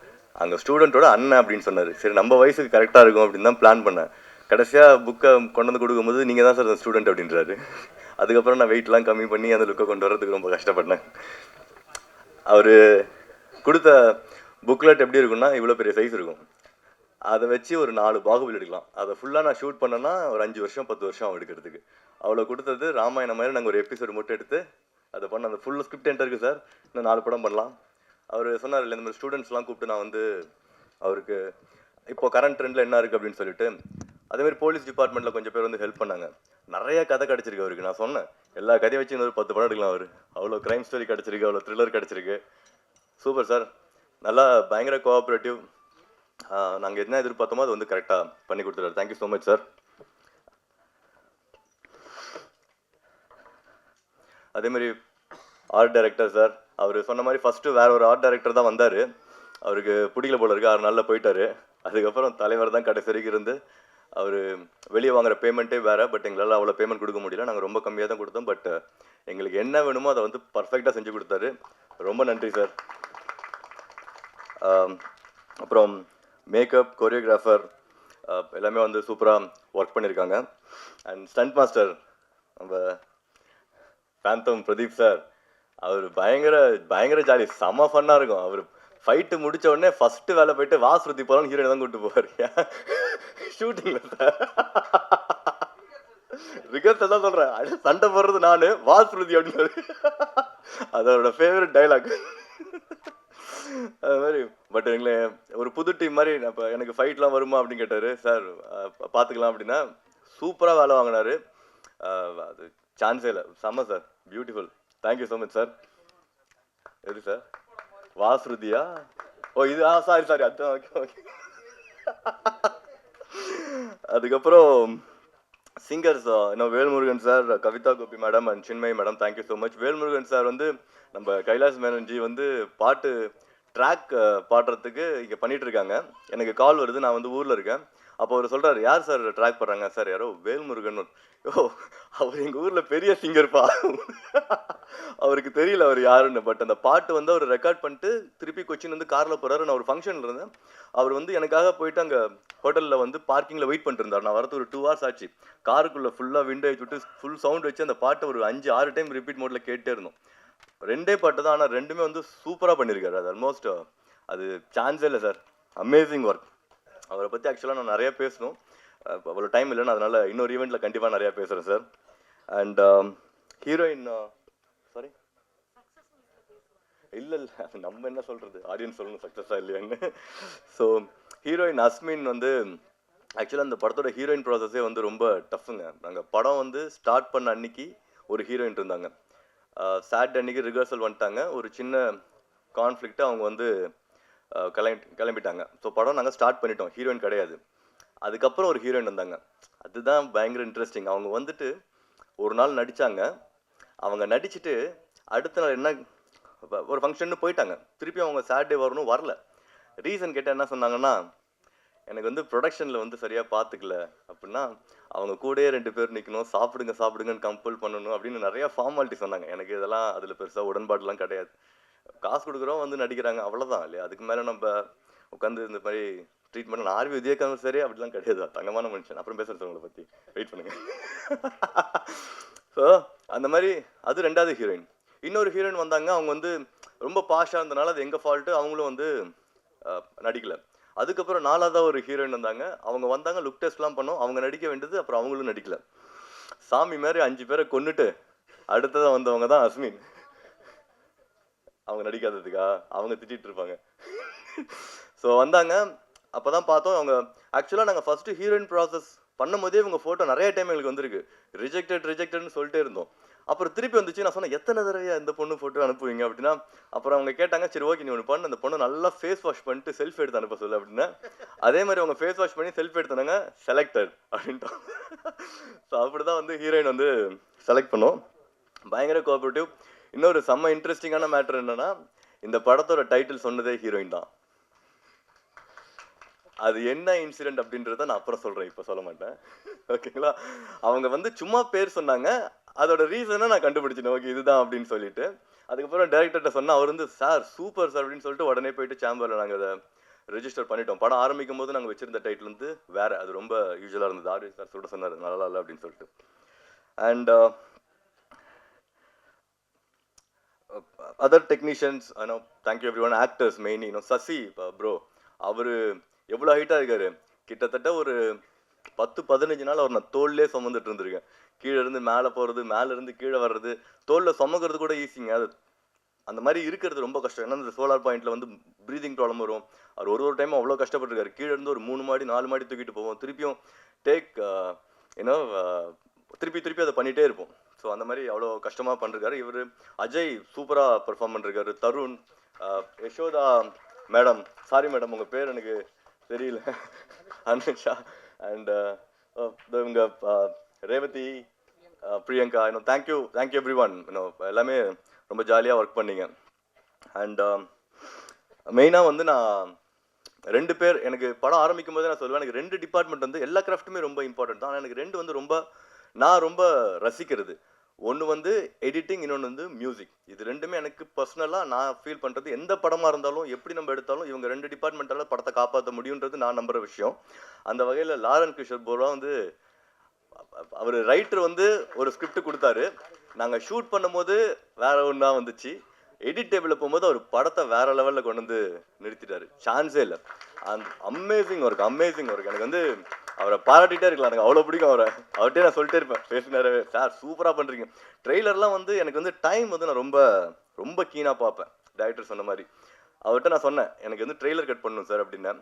அங்கே ஸ்டூடெண்ட்டோட அண்ணன் அப்படின்னு சொன்னார். சரி, நம்ம வயசுக்கு கரெக்டாக இருக்கும் அப்படின்னு தான் பிளான் பண்ணேன். கடைசியாக புக்கை கொண்டு வந்து கொடுக்கும்போது நீங்கள் தான் சார் அந்த ஸ்டூடெண்ட் அப்படின்றாரு. அதுக்கப்புறம் நான் வெயிட்லாம் கம்மி பண்ணி அந்த லுக்கை கொண்டு வரதுக்கு ரொம்ப கஷ்டப்பட்டேன். அவர் கொடுத்த புக்லெட் எப்படி இருக்குன்னா, இவ்வளோ பெரிய சைஸ் இருக்கும். அதை வச்சு ஒரு 4 பாகுபலி எடுக்கலாம். அதை ஃபுல்லாக நான் ஷூட் பண்ணேன்னா ஒரு 5 வருஷம் 10 வருஷம் எடுக்கிறதுக்கு. அவ்வளோ கொடுத்தது. ராமாயணம் மாதிரி நாங்கள் ஒரு எபிசோடு மட்டும் எடுத்து அதை பண்ண, அந்த ஃபுல் ஸ்கிரிப்ட் என்கிட்ட இருக்குது சார், இன்னும் 4 படம் பண்ணலாம். அவர் சொன்னார் இல்லை, இந்த மாதிரி ஸ்டூடெண்ட்ஸ்லாம் கூப்பிட்டு நான் வந்து அவருக்கு இப்போ கரண்ட் ட்ரெண்டில் என்ன இருக்குது அப்படின்னு சொல்லிட்டு, அதேமாதிரி போலீஸ் டிபார்ட்மெண்ட்டில் கொஞ்சம் பேர் வந்து ஹெல்ப் பண்ணாங்க. நிறைய கதை கிடச்சிருக்கு அவருக்கு. நான் சொன்னேன் எல்லா கதையை வச்சு இன்னொரு 10 படம் எடுக்கலாம். அவர் அவ்வளோ க்ரைம் ஸ்டோரி கிடச்சிருக்கு, அவ்வளோ த்ரில்லர் கிடச்சிருக்கு. சூப்பர் சார், நல்லா பயங்கர கோஆப்ரேட்டிவ். நாங்கள் என்ன எதிர்பார்த்தோமோ அது வந்து கரெக்டாக பண்ணி கொடுத்துருவாரு. Thank you so much sir. அதேமாதிரி ஆர்ட் டைரக்டர் சார், அவர் சொன்ன மாதிரி ஃபஸ்ட்டு வேற ஒரு ஆர்ட் டைரக்டர் தான் வந்தார். அவருக்கு பிடிக்கல போல இருக்கு, 6 நாளில் போயிட்டார். அதுக்கப்புறம் தலைவர் தான் கடைசி வரைக்கும் இருந்து அவர் வெளியே வாங்குற பேமெண்ட்டே வேறு. பட் எங்களால் அவ்வளோ பேமெண்ட் கொடுக்க முடியல, நாங்கள் ரொம்ப கம்மியாக தான் கொடுத்தோம். பட் எங்களுக்கு என்ன வேணுமோ அதை வந்து பர்ஃபெக்டாக செஞ்சு கொடுத்தாரு. ரொம்ப நன்றி சார். அப்புறம் மேக்கப், கொரியோகிராஃபர் எல்லாமே வந்து சூப்பராக ஒர்க் பண்ணியிருக்காங்க. அண்ட் ஸ்டண்ட் மாஸ்டர் நம்ம பேந்தம் பிரதீப் சார், அவர் பயங்கர ஜாலி, செம்ம ஃபன்னாக இருக்கும். அவர் ஃபைட்டு முடித்த உடனே ஃபஸ்ட்டு வேலை போயிட்டு வாசுருதி போகலான்னு ஹீரோயின் தான் கூப்பிட்டு போவார் ஷூட்டிங்கில் சார். ரிகர்சல் தான் சொல்கிறேன், சண்டை போடுறது நான், வாசுருதி அப்படின்னு அதோட ஃபேவரட் டைலாக் அது மாதிரி. பட் எங்களை ஒரு புது டீம் மாதிரி, இப்போ எனக்கு ஃபைட்லாம் வருமா அப்படின்னு கேட்டார் சார். பார்த்துக்கலாம் அப்படின்னா சூப்பராக வேலை வாங்கினார். அது சான்ஸே இல்லை, செம்ம sir, beautiful. Thank you so much sir. எது சார் வாசுருதியா? ஓ இது சாரி அதுதான். Okay okay. அதுக்கப்புறம் சிங்கர்ஸ் இன்னும் Velmurugan sir, Kavitha Gopi madam and Chinmayi madam, thank you so much. Velmurugan sir வந்து நம்ம கைலாஷ் மேனன்ஜி வந்து பாட்டு ட்ராக் பாடுறதுக்கு இங்கே பண்ணிகிட்டு இருக்காங்க. எனக்கு கால் வருது, நான் வந்து ஊரில் இருக்கேன். அப்போ அவர் சொல்கிறார், யார் சார் ட்ராக் பண்ணுறாங்க? சார் யாரோ வேல்முருகன். ஓ, அவர் எங்கள் ஊரில் பெரிய சிங்கர்ப்பா. அவருக்கு தெரியல அவர் யாருன்னு. பட் அந்த பாட்டு வந்து அவர் ரெக்கார்ட் பண்ணிட்டு திருப்பி கொச்சின் வந்து காரில் போகிறாரு. நான் ஒரு ஃபங்க்ஷனில் இருந்தேன். அவர் வந்து எனக்காக போயிட்டு அங்கே ஹோட்டலில் வந்து பார்க்கிங்கில் வெயிட் பண்ணிட்டு இருந்தார். நான் வரது ஒரு 2 hours ஆச்சு. காருக்குள்ளே ஃபுல்லாக விண்டோ வச்சுட்டு ஃபுல் சவுண்ட் வச்சு அந்த பாட்டை ஒரு 5-6 டைம் ரிப்பீட் மோடில் கேட்டே இருந்தோம். 2 பாட்டு தான், ஆனால் 2மே வந்து சூப்பராக பண்ணியிருக்காரு. அது ஆல்மோஸ்ட் அது சான்ஸே இல்லை சார், அமேசிங் ஒர்க். அவரை பற்றி ஆக்சுவலாக நான் நிறையா பேசணும், அவ்வளோ டைம் இல்லைன்னு, அதனால் இன்னொரு ஈவெண்ட்டில் கண்டிப்பாக நிறையா பேசுகிறேன் சார். அண்ட் ஹீரோயின் சாரி இல்லை அது நம்ம என்ன சொல்கிறது, ஆடியன்ஸ் சொல்லணும் சக்ஸஸாக இல்லையான்னு. ஸோ ஹீரோயின் அஸ்மின் வந்து ஆக்சுவலாக அந்த படத்தோட ஹீரோயின் ப்ராசஸே வந்து ரொம்ப டஃப்புங்க. நாங்கள் படம் வந்து ஸ்டார்ட் பண்ண அன்னைக்கு ஒரு ஹீரோயின் இருந்தாங்க. சாட் அன்னைக்கு ரிஹர்சல் வந்துட்டாங்க. ஒரு சின்ன கான்ஃப்ளிக்ட்டு அவங்க வந்து கிளம்பிட்டாங்க. ஸோ படம் நாங்கள் ஸ்டார்ட் பண்ணிட்டோம், ஹீரோயின் கிடையாது. அதுக்கப்புறம் ஒரு ஹீரோயின் வந்தாங்க. அதுதான் பயங்கர இன்ட்ரெஸ்டிங். அவங்க வந்துட்டு ஒரு நாள் நடித்தாங்க. அவங்க நடிச்சுட்டு அடுத்த நாள் என்ன ஒரு ஃபங்க்ஷன்னு போயிட்டாங்க. திருப்பி அவங்க சாட்டர்டே வரணும், வரல. ரீசன் கேட்டால் என்ன சொன்னாங்கன்னா, எனக்கு வந்து ப்ரொடக்ஷனில் வந்து சரியாக பார்த்துக்கல அப்படின்னா, அவங்க கூடயே 2 பேர் நிற்கணும், சாப்பிடுங்கன்னு கம்பல் பண்ணணும் அப்படின்னு நிறையா ஃபார்மாலிட்டி சொன்னாங்க. எனக்கு இதெல்லாம் அதில் பெருசாக உடன்பாடுலாம் கிடையாது. காசு கொடுக்குறோம், வந்து நடிக்கிறாங்க, அவ்வளோதான் இல்லையா. அதுக்கு மேலே நம்ம உட்காந்து இந்த மாதிரி ட்ரீட்மெண்ட் நான் ஆர்வி விஜயகாந்த் சரி அப்படிலாம் கிடையாது. தங்கமான மனுஷன். அப்புறம் பேசுகிறேன் உங்களை பற்றி, வெயிட் பண்ணுங்க. ஸோ அந்த மாதிரி அது 2வது ஹீரோயின். இன்னொரு ஹீரோயின் வந்தாங்க. அவங்க வந்து ரொம்ப பாஷாக இருந்தனால அது எங்கள் ஃபால்ட்டு, அவங்களும் வந்து நடிக்கலை. அதுக்கப்புறம் 4வதாக ஒரு ஹீரோயின் வந்தாங்க. அவங்க வந்தாங்க, லுக் டெஸ்ட்லாம் பண்ணோம். அவங்க நடிக்க வேண்டியது, அப்புறம் அவங்களும் நடிக்கல. சாமி மாதிரி 5 பேரை கொன்னுட்டு அடுத்ததாக வந்தவங்க தான் அஸ்மின். அவங்க நடிக்காததுக்கா அவங்க திட்டிகிட்டு இருப்பாங்க. ஸோ வந்தாங்க. அப்போ தான் பார்த்தோம் அவங்க ஆக்சுவலாக நாங்கள் ஃபஸ்ட்டு ஹீரோயின் ப்ராசஸ் பண்ணும் போதே இவங்க ஃபோட்டோ நிறைய டைம் எங்களுக்கு வந்திருக்கு. ரிஜெக்டட்னு சொல்லிட்டே இருந்தோம். அப்புறம் திருப்பி வந்துச்சு. நான் சொன்னேன், எத்தனை தடவையா இந்த பொண்ணு ஃபோட்டோ அனுப்புவீங்க அப்படின்னா, அப்புறம் அவங்க கேட்டாங்க, சரி ஓகே நீ ஒன்று பண்ணு, அந்த பொண்ணு நல்லா ஃபேஸ் வாஷ் பண்ணிட்டு செல்ஃப் எடுத்து அனுப்ப சொல்லு அப்படின்னா, அதே மாதிரி அவங்க ஃபேஸ் வாஷ் பண்ணி செல்ஃப் எடுத்தாங்க, செலக்டட் அப்படின்ட்டோம். ஸோ அப்படி தான் வந்து ஹீரோயின் வந்து செலக்ட் பண்ணோம். பயங்கர கோஆப்ரேட்டிவ். இன்னொரு செம்ம இன்ட்ரெஸ்டிங்கான மேட்டர் என்னன்னா, இந்த படத்தோட டைட்டில் சொன்னதே ஹீரோயின் தான். அது என்ன இன்சிடென்ட் அப்படின்றத நான் அப்புறம் சொல்கிறேன், இப்போ சொல்ல மாட்டேன். ஓகேங்களா. அவங்க வந்து சும்மா பேர் சொன்னாங்க, அதோட ரீசனை நான் கண்டுபிடிச்சினேன். ஓகே இதுதான் அப்படின்னு சொல்லிட்டு அதுக்கப்புறம் டைரக்டர்கிட்ட சொன்னால் அவர் வந்து சார் சூப்பர் சார் அப்படின்னு சொல்லிட்டு உடனே போயிட்டு சேம்பரில் நாங்கள் அதை ரெஜிஸ்டர் பண்ணிட்டோம். படம் ஆரம்பிக்கும் போது நாங்கள் வச்சிருந்த டைட்டில் வந்து வேறு, அது ரொம்ப யூஸ்வலாக இருந்தது. ஆர்வி சார் சொல்லிட்டு சொன்னார் நல்லா இல்லை அப்படின்னு சொல்லிட்டு. And other technicians thank you everyone. Actors mainly Sasi bro, அவர் எவ்வளோ ஹைட்டாக இருக்காரு. கிட்டத்தட்ட ஒரு 10-15 நாள் அவர் நான் தோல்லே சுமந்துட்டு இருந்திருக்கேன். கீழே இருந்து மேலே போகிறது, மேலேருந்து கீழே வர்றது, தோலில் சுமக்கிறது கூட ஈஸிங்க. அது அந்த மாதிரி இருக்கிறது ரொம்ப கஷ்டம். ஏன்னா இந்த சோலார் பாயிண்டில் வந்து ப்ரீதிங் ப்ராப்ளம் வரும். அவர் ஒரு டைம் அவ்வளோ கஷ்டப்பட்டுருக்காரு. கீழே இருந்து ஒரு 3 மாடி 4 மாடி தூக்கிட்டு போவோம். திருப்பியும் டேக் திருப்பி அதை பண்ணிகிட்டே இருப்போம். ஸோ அந்த மாதிரி அவ்வளோ கஷ்டமாக பண்ணிருக்காரு. இவர் அஜய் சூப்பராக பெர்ஃபார்ம் பண்ணிருக்காரு. Tarun, Yashoda madam, sorry madam உங்கள் பேர் எனக்கு தெரியல, அனுஷா, அண்ட் இவங்க Revathi, Priyanka, thank you every one. எல்லாமே ரொம்ப ஜாலியாக ஒர்க் பண்ணீங்க. அண்ட் மெயினாக வந்து நான் 2 பேர், எனக்கு படம் ஆரம்பிக்கும் போதே நான் சொல்லுவேன், எனக்கு 2 டிபார்ட்மெண்ட் வந்து எல்லா கிராஃப்ட்டுமே ரொம்ப இம்பார்ட்டன்ட் தான். ஆனால் எனக்கு 2 வந்து நான் ரொம்ப ரசிக்கிறது. ஒன்று வந்து எடிட்டிங், இன்னொன்று வந்து மியூசிக். இது 2மே எனக்கு பர்சனலாக நான் ஃபீல் பண்ணுறது. எந்த படமாக இருந்தாலும் எப்படி நம்ம எடுத்தாலும் இவங்க 2 டிபார்ட்மெண்ட்டால் படத்தை காப்பாற்ற முடியுன்றது நான் நம்புகிற விஷயம். அந்த வகையில் லாரன் கிஷோர் போரா வந்து அவர் ரைட்டர் வந்து ஒரு ஸ்கிரிப்ட் கொடுத்தாரு. நாங்கள் ஷூட் பண்ணும்போது வேற ஒன்றா வந்துச்சு. எடிட் டேபிளில் போகும்போது அவர் படத்தை வேற லெவலில் கொண்டு வந்து நிறுத்திட்டாரு. சான்ஸே இல்லை. அந்த அமேசிங் ஒர்க். எனக்கு வந்து அவரை பாராட்டிகிட்டே இருக்கலாம். எனக்கு அவ்வளோ பிடிக்கும் அவர்கிட்டே நான் சொல்லிட்டே இருப்பேன் பேசினாரவே, சார் சூப்பராக பண்ணுறீங்க. ட்ரெய்லர்லாம் வந்து எனக்கு வந்து டைம் வந்து நான் ரொம்ப கீனாக பார்ப்பேன். டைரக்டர் சொன்ன மாதிரி அவர்கிட்ட நான் சொன்னேன், எனக்கு வந்து ட்ரெய்லர் கட் பண்ணணும் சார் அப்படின்னேன்.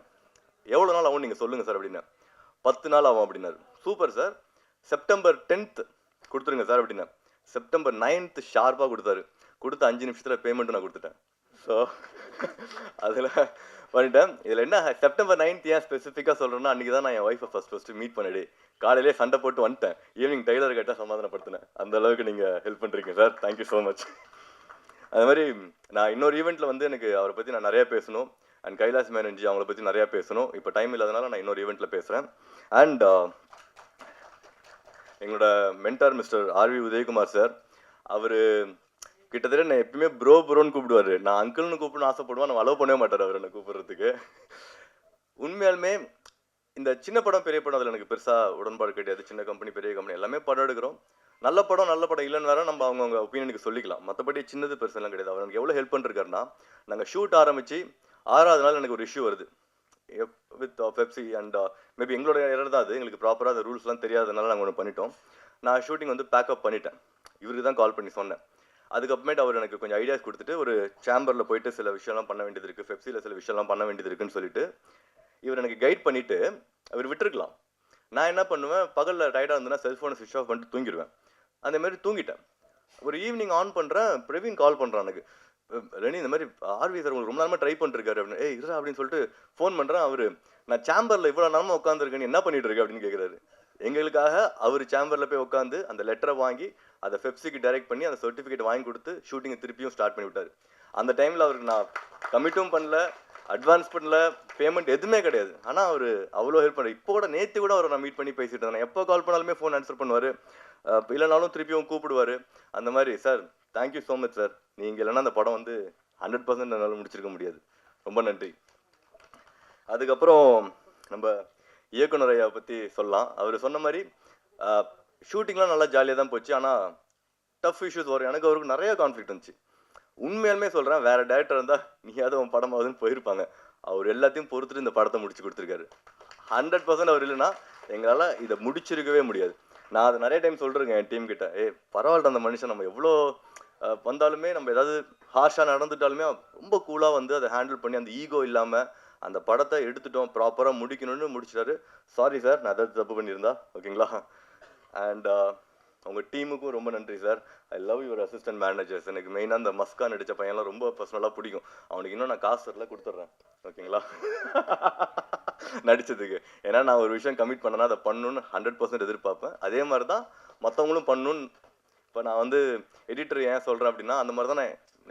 எவ்வளோ நாள் ஆகும் நீங்கள் சொல்லுங்கள் சார் அப்படின்னேன். 10 நாள் ஆகும் அப்படின்னாரு. சூப்பர் சார், செப்டம்பர் 10th கொடுத்துருங்க சார் அப்படின்னேன். செப்டம்பர் 9th ஷார்ப்பாக கொடுத்தாரு. கொடுத்த 5 நிமிஷத்தில் பேமெண்ட்டு நான் கொடுத்துட்டேன். ஸோ அதில் பண்ணிட்டேன். இதில் என்ன, செப்டம்பர் 9th ஏன் ஸ்பெசிஃபிக்காக சொல்கிறேன்னா, அன்றைக்கி தான் நான் என் ஒய்ஃபை ஃபஸ்ட்டு மீட் பண்ணிடு. காலையிலே சண்டை போட்டு வந்துட்டேன். ஈவினிங் டைலர் கேட்டால் சமாதானப்படுத்தினேன். அந்த அளவுக்கு நீங்கள் ஹெல்ப் பண்ணுறீங்க சார், தேங்க்யூ ஸோ மச். அது மாதிரி நான் இன்னொரு ஈவெண்ட்டில் வந்து எனக்கு அவரை பற்றி நான் நிறையா பேசணும். அண்ட் கைலாஷ் மேனன்ஜி அவங்கள பற்றி நிறையா பேசணும். இப்போ டைம் இல்லாதனால நான் இன்னொரு ஈவெண்ட்டில் பேசுகிறேன். அண்ட் எங்களோட mentor mister RV Udayakumar sir, அவர் கிட்டத்தட்ட நான் எப்பயுமே ப்ரோன்னு கூப்பிடுவார். நான் அங்கிள்னு கூப்பிடணும்னு ஆசைப்படுவேன். நான் அலோவ் பண்ணவே மாட்டார் அவர் என்னை கூப்பிட்றதுக்கு. உண்மையாலுமே இந்த சின்ன படம் பெரிய படம் அதில் எனக்கு பெருசாக உடன்பாடு கிடையாது. சின்ன கம்பெனி பெரிய கம்பெனி எல்லாமே படம் எடுக்கிறோம். நல்ல படம் இல்லைன்னு வேற நம்ம அவங்க ஒப்பீனியனுக்கு சொல்லிக்கலாம். மற்றபடி சின்னது பெருசெல்லாம் கிடையாது. அவர் எனக்கு எவ்வளோ ஹெல்ப் பண்ணிருக்காருன்னா, நாங்கள் ஷூட் ஆரம்பித்து 6வது நாள் எனக்கு ஒரு இஷ்யூ வருது வித் பெப்சி. அண்ட் மேபி எங்களோட எரர் தான் அது. எங்களுக்கு ப்ராப்பராக அந்த ரூல்ஸ்லாம் தெரியாதனால நாங்கள் ஒன்று பண்ணிட்டோம். நான் ஷூட்டிங் வந்து பேக்கப் பண்ணிட்டேன். இவருக்கு தான் கால் பண்ணி சொன்னேன். அதுக்கப்புறமேட்டு அவர் எனக்கு கொஞ்சம் ஐடியாஸ் கொடுத்துட்டு ஒரு சேம்பரில் போயிட்டு சில விஷயம்லாம் பண்ண வேண்டியது இருக்குது, பெப்சியில் சில விஷயம்லாம் பண்ண வேண்டியது இருக்குன்னு சொல்லிட்டு இவர் எனக்கு கைட் பண்ணிவிட்டு அவர் விட்டுருக்கலாம். நான் என்ன பண்ணுவேன், பகலில் டயர்டாக இருந்தேன்னா செல்ஃபோனை ஸ்விட்ச் ஆஃப் பண்ணிட்டு தூங்கிடுவேன். அந்த மாதிரி தூங்கிட்டேன். ஒரு ஈவினிங் ஆன் பண்ணுறேன், பிரவீன் கால் பண்ணுறான் எனக்கு. ரெனி இந்த மாதிரி ஆர்வி சார் உங்களுக்கு ரொம்ப நேரமாக ட்ரை பண்ணிருக்காரு அப்படின்னு. ஏய் இருடா அப்படின்னு சொல்லிட்டு ஃபோன் பண்ணுறேன். அவர் நான் சேம்பரில் இவ்வளோ நேரமாக உட்காந்துருக்கேன், என்ன பண்ணிட்டு இருக்க அப்படின்னு கேட்குறாரு. எங்களுக்காக அவர் சேம்பரில் போய் உட்காந்து அந்த லெட்டரை வாங்கி அதை ஃபெப்சிக்கு டைரக்ட் பண்ணி அந்த சர்டிஃபிகேட் வாங்கி கொடுத்து ஷூட்டிங்கை திருப்பியும் ஸ்டார்ட் பண்ணி விட்டார். அந்த டைமில் அவருக்கு நான் கமிட்டும் பண்ணல, அட்வான்ஸ் பண்ணல, பேமெண்ட் எதுவுமே கிடையாது. ஆனால் அவர் அவ்வளோ ஹெல்ப் பண்ணுறாரு. இப்போ கூட நேற்று கூட அவரை நான் மீட் பண்ணி பேசிட்டு இருந்தேன். எப்போ கால் பண்ணாலுமே ஃபோன் ஆன்சர் பண்ணுவார், இல்லைனாலும் திருப்பியும் கூப்பிடுவார். அந்த மாதிரி sir thank you so much sir, நீங்கள் இல்லைன்னா அந்த படம் வந்து 100% என்னால் முடிச்சிருக்க முடியாது. ரொம்ப நன்றி. அதுக்கப்புறம் நம்ம இயக்குனர் ஐயா பற்றி சொல்லலாம். அவர் சொன்ன மாதிரி ஷூட்டிங்லாம் நல்லா ஜாலியாக தான் போச்சு. ஆனால் டஃப் இஷ்யூஸ் வரும். எனக்கு அவருக்கு நிறைய கான்ஃப்ளிக்ட் இருந்துச்சு. உண்மையாலுமே சொல்கிறேன், வேறு டேரக்டர் இருந்தால் நீயாவது அவன் படமாவதுன்னு போயிருப்பாங்க. அவர் எல்லாத்தையும் பொறுத்துட்டு இந்த படத்தை முடிச்சு கொடுத்துருக்காரு. 100% அவர் இல்லைன்னா எங்களால் இதை முடிச்சிருக்கவே முடியாது. நான் அதை நிறைய டைம் சொல்கிறேங்க என் டீம் கிட்ட. பரவாயில்ல, அந்த மனுஷன் நம்ம எவ்வளோ வந்தாலுமே, நம்ம ஏதாவது ஹார்ஷாக நடந்துட்டாலுமே ரொம்ப கூலாக வந்து அதை ஹேண்டில் பண்ணி அந்த ஈகோ இல்லாமல் அந்த படத்தை எடுத்துட்டோம், ப்ராப்பராக முடிக்கணும்னு முடிச்சிட்டாரு. சாரி சார், நான் ஏதாவது தப்பு பண்ணியிருந்தா ஓகேங்களா. அண்ட் உங்கள் டீமுக்கும் ரொம்ப நன்றி sir. I love your assistant managers. எனக்கு மெயினாக அந்த மஸ்கா நடித்த பையன்லாம் ரொம்ப பர்சனலாக பிடிக்கும். அவனுக்கு இன்னும் நான் காசு வரல கொடுத்துட்றேன் ஓகேங்களா நடித்ததுக்கு. ஏன்னா நான் ஒரு விஷயம் கமிட் பண்ணேன்னா அதை பண்ணணுன்னு 100% எதிர்பார்ப்பேன். அதே மாதிரி தான் மற்றவங்களும் பண்ணணுன்னு. இப்போ நான் வந்து எடிட்டர் ஏன் சொல்கிறேன் அப்படின்னா, அந்த மாதிரி தான்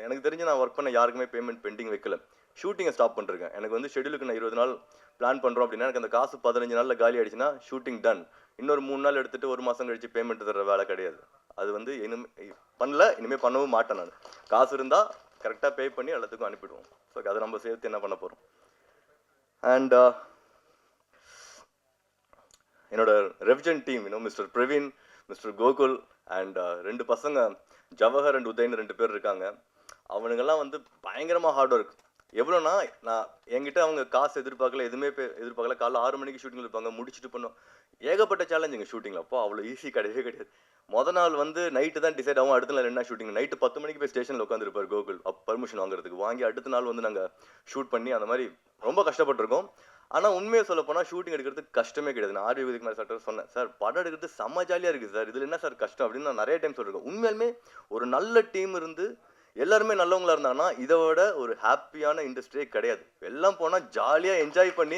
எனக்கு தெரிஞ்சு நான் ஒர்க் பண்ண யாருக்குமே பேமெண்ட் பெண்டிங் வைக்கல. ஷூட்டிங்கை ஸ்டாப் பண்ணிருக்கேன். எனக்கு வந்து ஷெடியூலுக்கு நான் 20 நாள் பிளான் பண்ணுறோம் அப்படின்னா எனக்கு அந்த காசு 15 நாளில் காலி ஆகிடுச்சுன்னா ஷூட்டிங் டன். இன்னொரு 3 நாள் எடுத்துகிட்டு 1 மாதம் கழிச்சு பேமெண்ட் தர வேலை கிடையாது. அது வந்து பண்ணல, இனிமேல் பண்ணவும் மாட்டேன். நான் காசு இருந்தால் கரெக்டாக பே பண்ணி எல்லாத்துக்கும் அனுப்பிடுவோம். ஸோ அதை நம்ம சேர்த்து என்ன பண்ண போகிறோம். அண்ட் என்னோட revision team mister Praveen, mister Gokul and 2 பசங்க ஜவஹர் அண்ட் உதயன் 2 பேர் இருக்காங்க. அவனுங்கெல்லாம் வந்து பயங்கரமாக ஹார்ட் ஒர்க். எவ்வளோனா, நான் என்கிட்ட அவங்க காசு எதிர்பார்க்கல, எதுவுமே எதிர்பார்க்கல. காலைல 6 மணிக்கு ஷூட்டிங்கில் இருப்பாங்க, முடிச்சுட்டு பண்ணோம். ஏகப்பட்ட சேலஞ்சுங்க ஷூட்டிங்கில். அப்போ அவ்வளோ ஈஸி கிடையவே கிடையாது. மொதல் நாள் வந்து நைட்டு தான் டிசைட் ஆகும், அடுத்த நாள் என்ன ஷூட்டிங். நைட்டு 10 மணிக்கு போய் ஸ்டேஷனில் உட்காந்துருப்பார் கோகுல், பர்மிஷன் வாங்குறதுக்கு. வாங்கி அடுத்த நாள் வந்து நாங்கள் ஷூட் பண்ணி அந்த மாதிரி ரொம்ப கஷ்டப்பட்டிருக்கோம். ஆனால் உண்மையை சொல்ல போனால் ஷூட்டிங் எடுக்கிறது கஷ்டமே கிடையாது. நான் ஆர்வி குமார் சார் சொன்னேன், சார் படம் எடுக்கிறது செம்ம ஜாலியாக இருக்குது சார், இதில் என்ன சார் கஷ்டம் அப்படின்னு நான் நிறைய டைம் சொல்லியிருக்கேன். உண்மையாலுமே ஒரு நல்ல டீம் இருந்து எல்லாருமே நல்லவங்களா இருந்தாங்கன்னா இதை விட ஒரு ஹாப்பியான இண்டஸ்ட்ரியே கிடையாது. எல்லாம் போனால் ஜாலியாக என்ஜாய் பண்ணி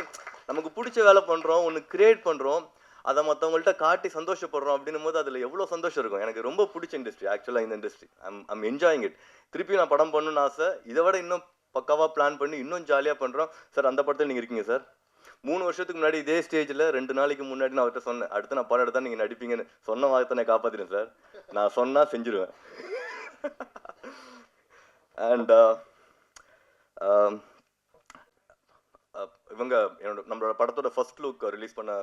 நமக்கு பிடிச்ச வேலை பண்ணுறோம், ஒன்று கிரியேட் பண்ணுறோம், அதை மற்றவங்கள்ட்ட காட்டி சந்தோஷப்படுறோம் அப்படின்னும் போது அதில் எவ்வளோ சந்தோஷம் இருக்கும். எனக்கு ரொம்ப பிடிச்ச இண்டஸ்ட்ரி ஆக்சுவலாக இந்த இண்டஸ்ட்ரி. I'm enjoying it. திருப்பி நான் படம் பண்ணணும்னு ஆசை. இதை விட இன்னும் பக்காவாக பிளான் பண்ணி இன்னும் ஜாலியாக பண்ணுறோம் சார். அந்த படத்தில் நீங்கள் இருக்கீங்க சார். 3 வருஷத்துக்கு முன்னாடி இதே ஸ்டேஜில் 2 நாளைக்கு முன்னாடி நான் அவர்கிட்ட சொன்னேன், அடுத்து நான் படம் எடுத்தால் நீங்கள் நடிப்பீங்கன்னு. சொன்ன வார்த்தை நான் காப்பாற்றினேன் சார். நான் சொன்னால் செஞ்சுருவேன். அண்ட் இவங்க நம்மளோட படத்தோட ஃபர்ஸ்ட் லுக் ரிலீஸ் பண்ண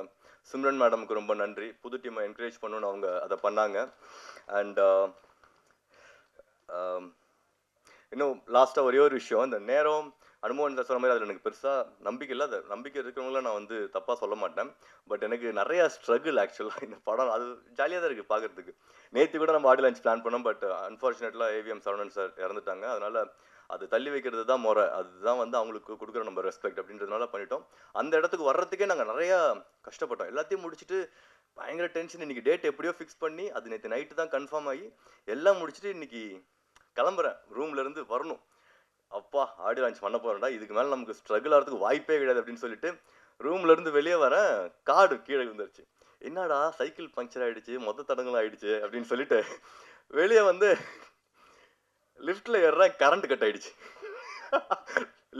சிம்ரன் மேடமுக்கு ரொம்ப நன்றி. புது டீமை என்கரேஜ் பண்ணணும்னு அவங்க அதை பண்ணாங்க. அண்ட் இன்னும் லாஸ்ட்டாக ஒரே ஒரு விஷயம், இந்த நேரம் அனுபவம் சொன்ன மாதிரி அதில் எனக்கு பெருசாக நம்பிக்கை இல்லை. அது நம்பிக்கை இருக்கிறவங்கள நான் வந்து தப்பாக சொல்ல மாட்டேன். பட் எனக்கு நிறையா ஸ்ட்ரகிள் ஆக்சுவலாக இந்த படம். அது ஜாலியாக தான் இருக்குது பார்க்குறதுக்கு. நேற்று கூட நம்ம ஆடியோ லான்ச் பிளான் பண்ணோம். பட் அன்ஃபார்ச்சுனேட்லாக ஏவிஎம் சரவணன் சார் இறந்துட்டாங்க. அதனால் அது தள்ளி வைக்கிறது தான் முறை. அதுதான் வந்து அவங்களுக்கு கொடுக்குற நம்ம ரெஸ்பெக்ட் அப்படின்றதுனால பண்ணிட்டோம். அந்த இடத்துக்கு வர்றதுக்கே நாங்கள் நிறையா கஷ்டப்பட்டோம். எல்லாத்தையும் முடிச்சுட்டு பயங்கர டென்ஷன். இன்றைக்கி டேட் எப்படியோ ஃபிக்ஸ் பண்ணி அது நேற்று நைட்டு தான் கன்ஃபார்ம் ஆகி எல்லாம் முடிச்சுட்டு இன்றைக்கி கிளம்புறேன். ரூம்லேருந்து வரணும். அப்பா ஆடியோ லான்ச் பண்ண போகிறேன்டா, இதுக்கு மேலே நமக்கு ஸ்ட்ரகிள் ஆகிறதுக்கு வாய்ப்பே கிடையாது அப்படின்னு சொல்லிட்டு ரூம்லேருந்து வெளியே வரேன். கார்டு கீழே விழுந்துருச்சு. என்னடா சைக்கிள் பங்க்சர் ஆகிடுச்சு, மொத்த தடங்கள் ஆகிடுச்சு அப்படின்னு சொல்லிட்டு வெளியே வந்து லிஃப்ட்டில் ஏறுறேன். கரண்ட் கட் ஆகிடுச்சு.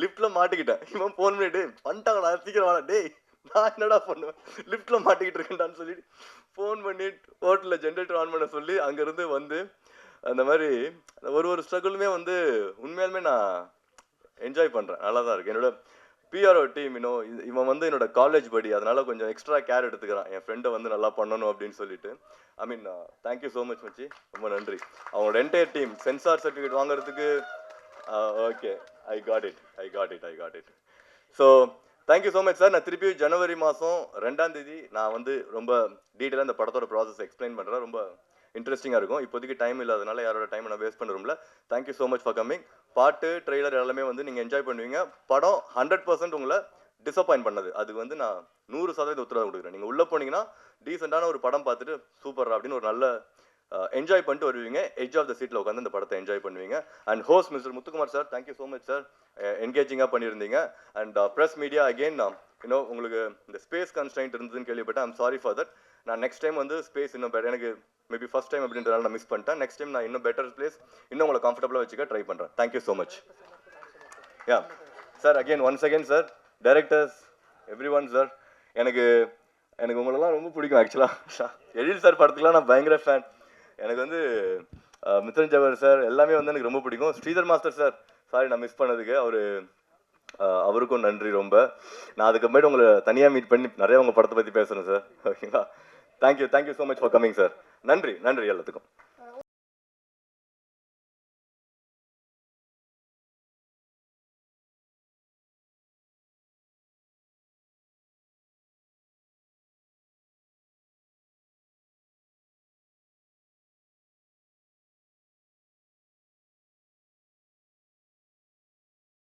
லிஃப்ட்டில் மாட்டிக்கிட்டேன். இவன் ஃபோன் பண்ணிட்டு பண்ணிட்டாங்கடா சீக்கிரம் வாடா. டேய் நான் என்னடா பண்ணுவேன், லிஃப்ட்டில் மாட்டிக்கிட்டு இருக்கேன்டான்னு சொல்லிட்டு ஃபோன் பண்ணி ஹோட்டலில் ஜென்ரேட்டர் ஆன் பண்ண சொல்லி அங்கேருந்து வந்து அந்த மாதிரி ஒரு ஸ்ட்ரகிளுமே வந்து உண்மையாலுமே நான் என்ஜாய் பண்ணுறேன். நல்லா தான் இருக்குது. என்னோட பிஆர்ஓ டீம் இவன் வந்து என்னோட காலேஜ் படி, அதனால் கொஞ்சம் எக்ஸ்ட்ரா கேர் எடுத்துக்கிறான் என் ஃப்ரெண்டை வந்து நல்லா பண்ணணும் அப்படின்னு சொல்லிட்டு. ஐ மீன் தேங்க்யூ ஸோ மச் மச்சி, ரொம்ப நன்றி. அவங்களோட என்டையர் டீம் சென்சார் சர்டிஃபிகேட் வாங்குறதுக்கு okay I got it. So thank you so much sir. நான் திருப்பி ஜனவரி மாதம் 2ஆம் தேதி நான் வந்து ரொம்ப டீட்டெயிலாக இந்த படத்தோட ப்ராசஸ் எக்ஸ்பிளைன் பண்ணுறேன். ரொம்ப இன்ட்ரெஸ்டிங்காக இருக்கும். இப்போதைக்கு டைம் இல்லாதனால யாரோட டைம் நான் வேஸ்ட் பண்ணுறோம்ல. Thank you so much for coming. பாட்டு ட்ரெய்லர் எல்லாமே வந்து நீங்கள் என்ஜாய் பண்ணுவீங்க. படம் 100% உங்களை டிசப்பாயின்ட் பண்ணது அதுக்கு வந்து நான் 100% உத்தரவு கொடுக்குறேன். நீங்கள் உள்ளே போனீங்கன்னா டீசெண்டான ஒரு படம் பார்த்துட்டு சூப்பர் அப்படின்னு ஒரு நல்ல என்ஜாய் பண்ணிட்டு வருவீங்க. எட்ஜ் ஆஃப் த சீட்டில் உட்காந்து இந்த படத்தை என்ஜாய் பண்ணுவீங்க. And host mister Muthukumar sir, thank you so much sir. என்கேஜிங்காக பண்ணியிருந்தீங்க. அண்ட் ப்ரெஸ் மீடியா அகெயின் இன்னும் உங்களுக்கு இந்த ஸ்பேஸ் கன்ஸ்ட்ரைன்ட் இருந்ததுன்னு கேள்விப்பட்டேன். I'm sorry for that. நான் நெக்ஸ்ட் டைம் வந்து ஸ்பேஸ் இன்னும் பெட்டர், எனக்கு மேபி ஃபர்ஸ்ட் டைம் அப்படின்றதால நான் மிஸ் பண்ணிட்டேன். நெக்ஸ்ட் டைம் நான் இன்னும் பெட்டர் பிளேஸ் இன்னும் உங்களை கம்ஃபர்டபுளாக வச்சுக்க ட்ரை பண்ணுறேன். Thank you so much. Yeah sir, again once again sir, directors everyone sir, எனக்கு உங்களெல்லாம் ரொம்ப பிடிக்கும் ஆக்சுவலாக. எழில் சார் படத்துக்குலாம் நான் பயங்கர ஃபேன். எனக்கு வந்து மித்ரன் ஜவர் சார் எல்லாமே வந்து எனக்கு ரொம்ப பிடிக்கும். ஸ்ரீதர் மாஸ்டர் சார், சாரி நான் மிஸ் பண்ணதுக்கு, அவருக்கும் நன்றி ரொம்ப. நான் அதுக்கப்புறமேட்டு உங்களை தனியாக மீட் பண்ணி நிறைய உங்கள் படத்தை பற்றி பேசுகிறேன் சார். ஓகேங்களா? Thank you so much for coming sir. நன்றி எல்லாத்துக்கும்.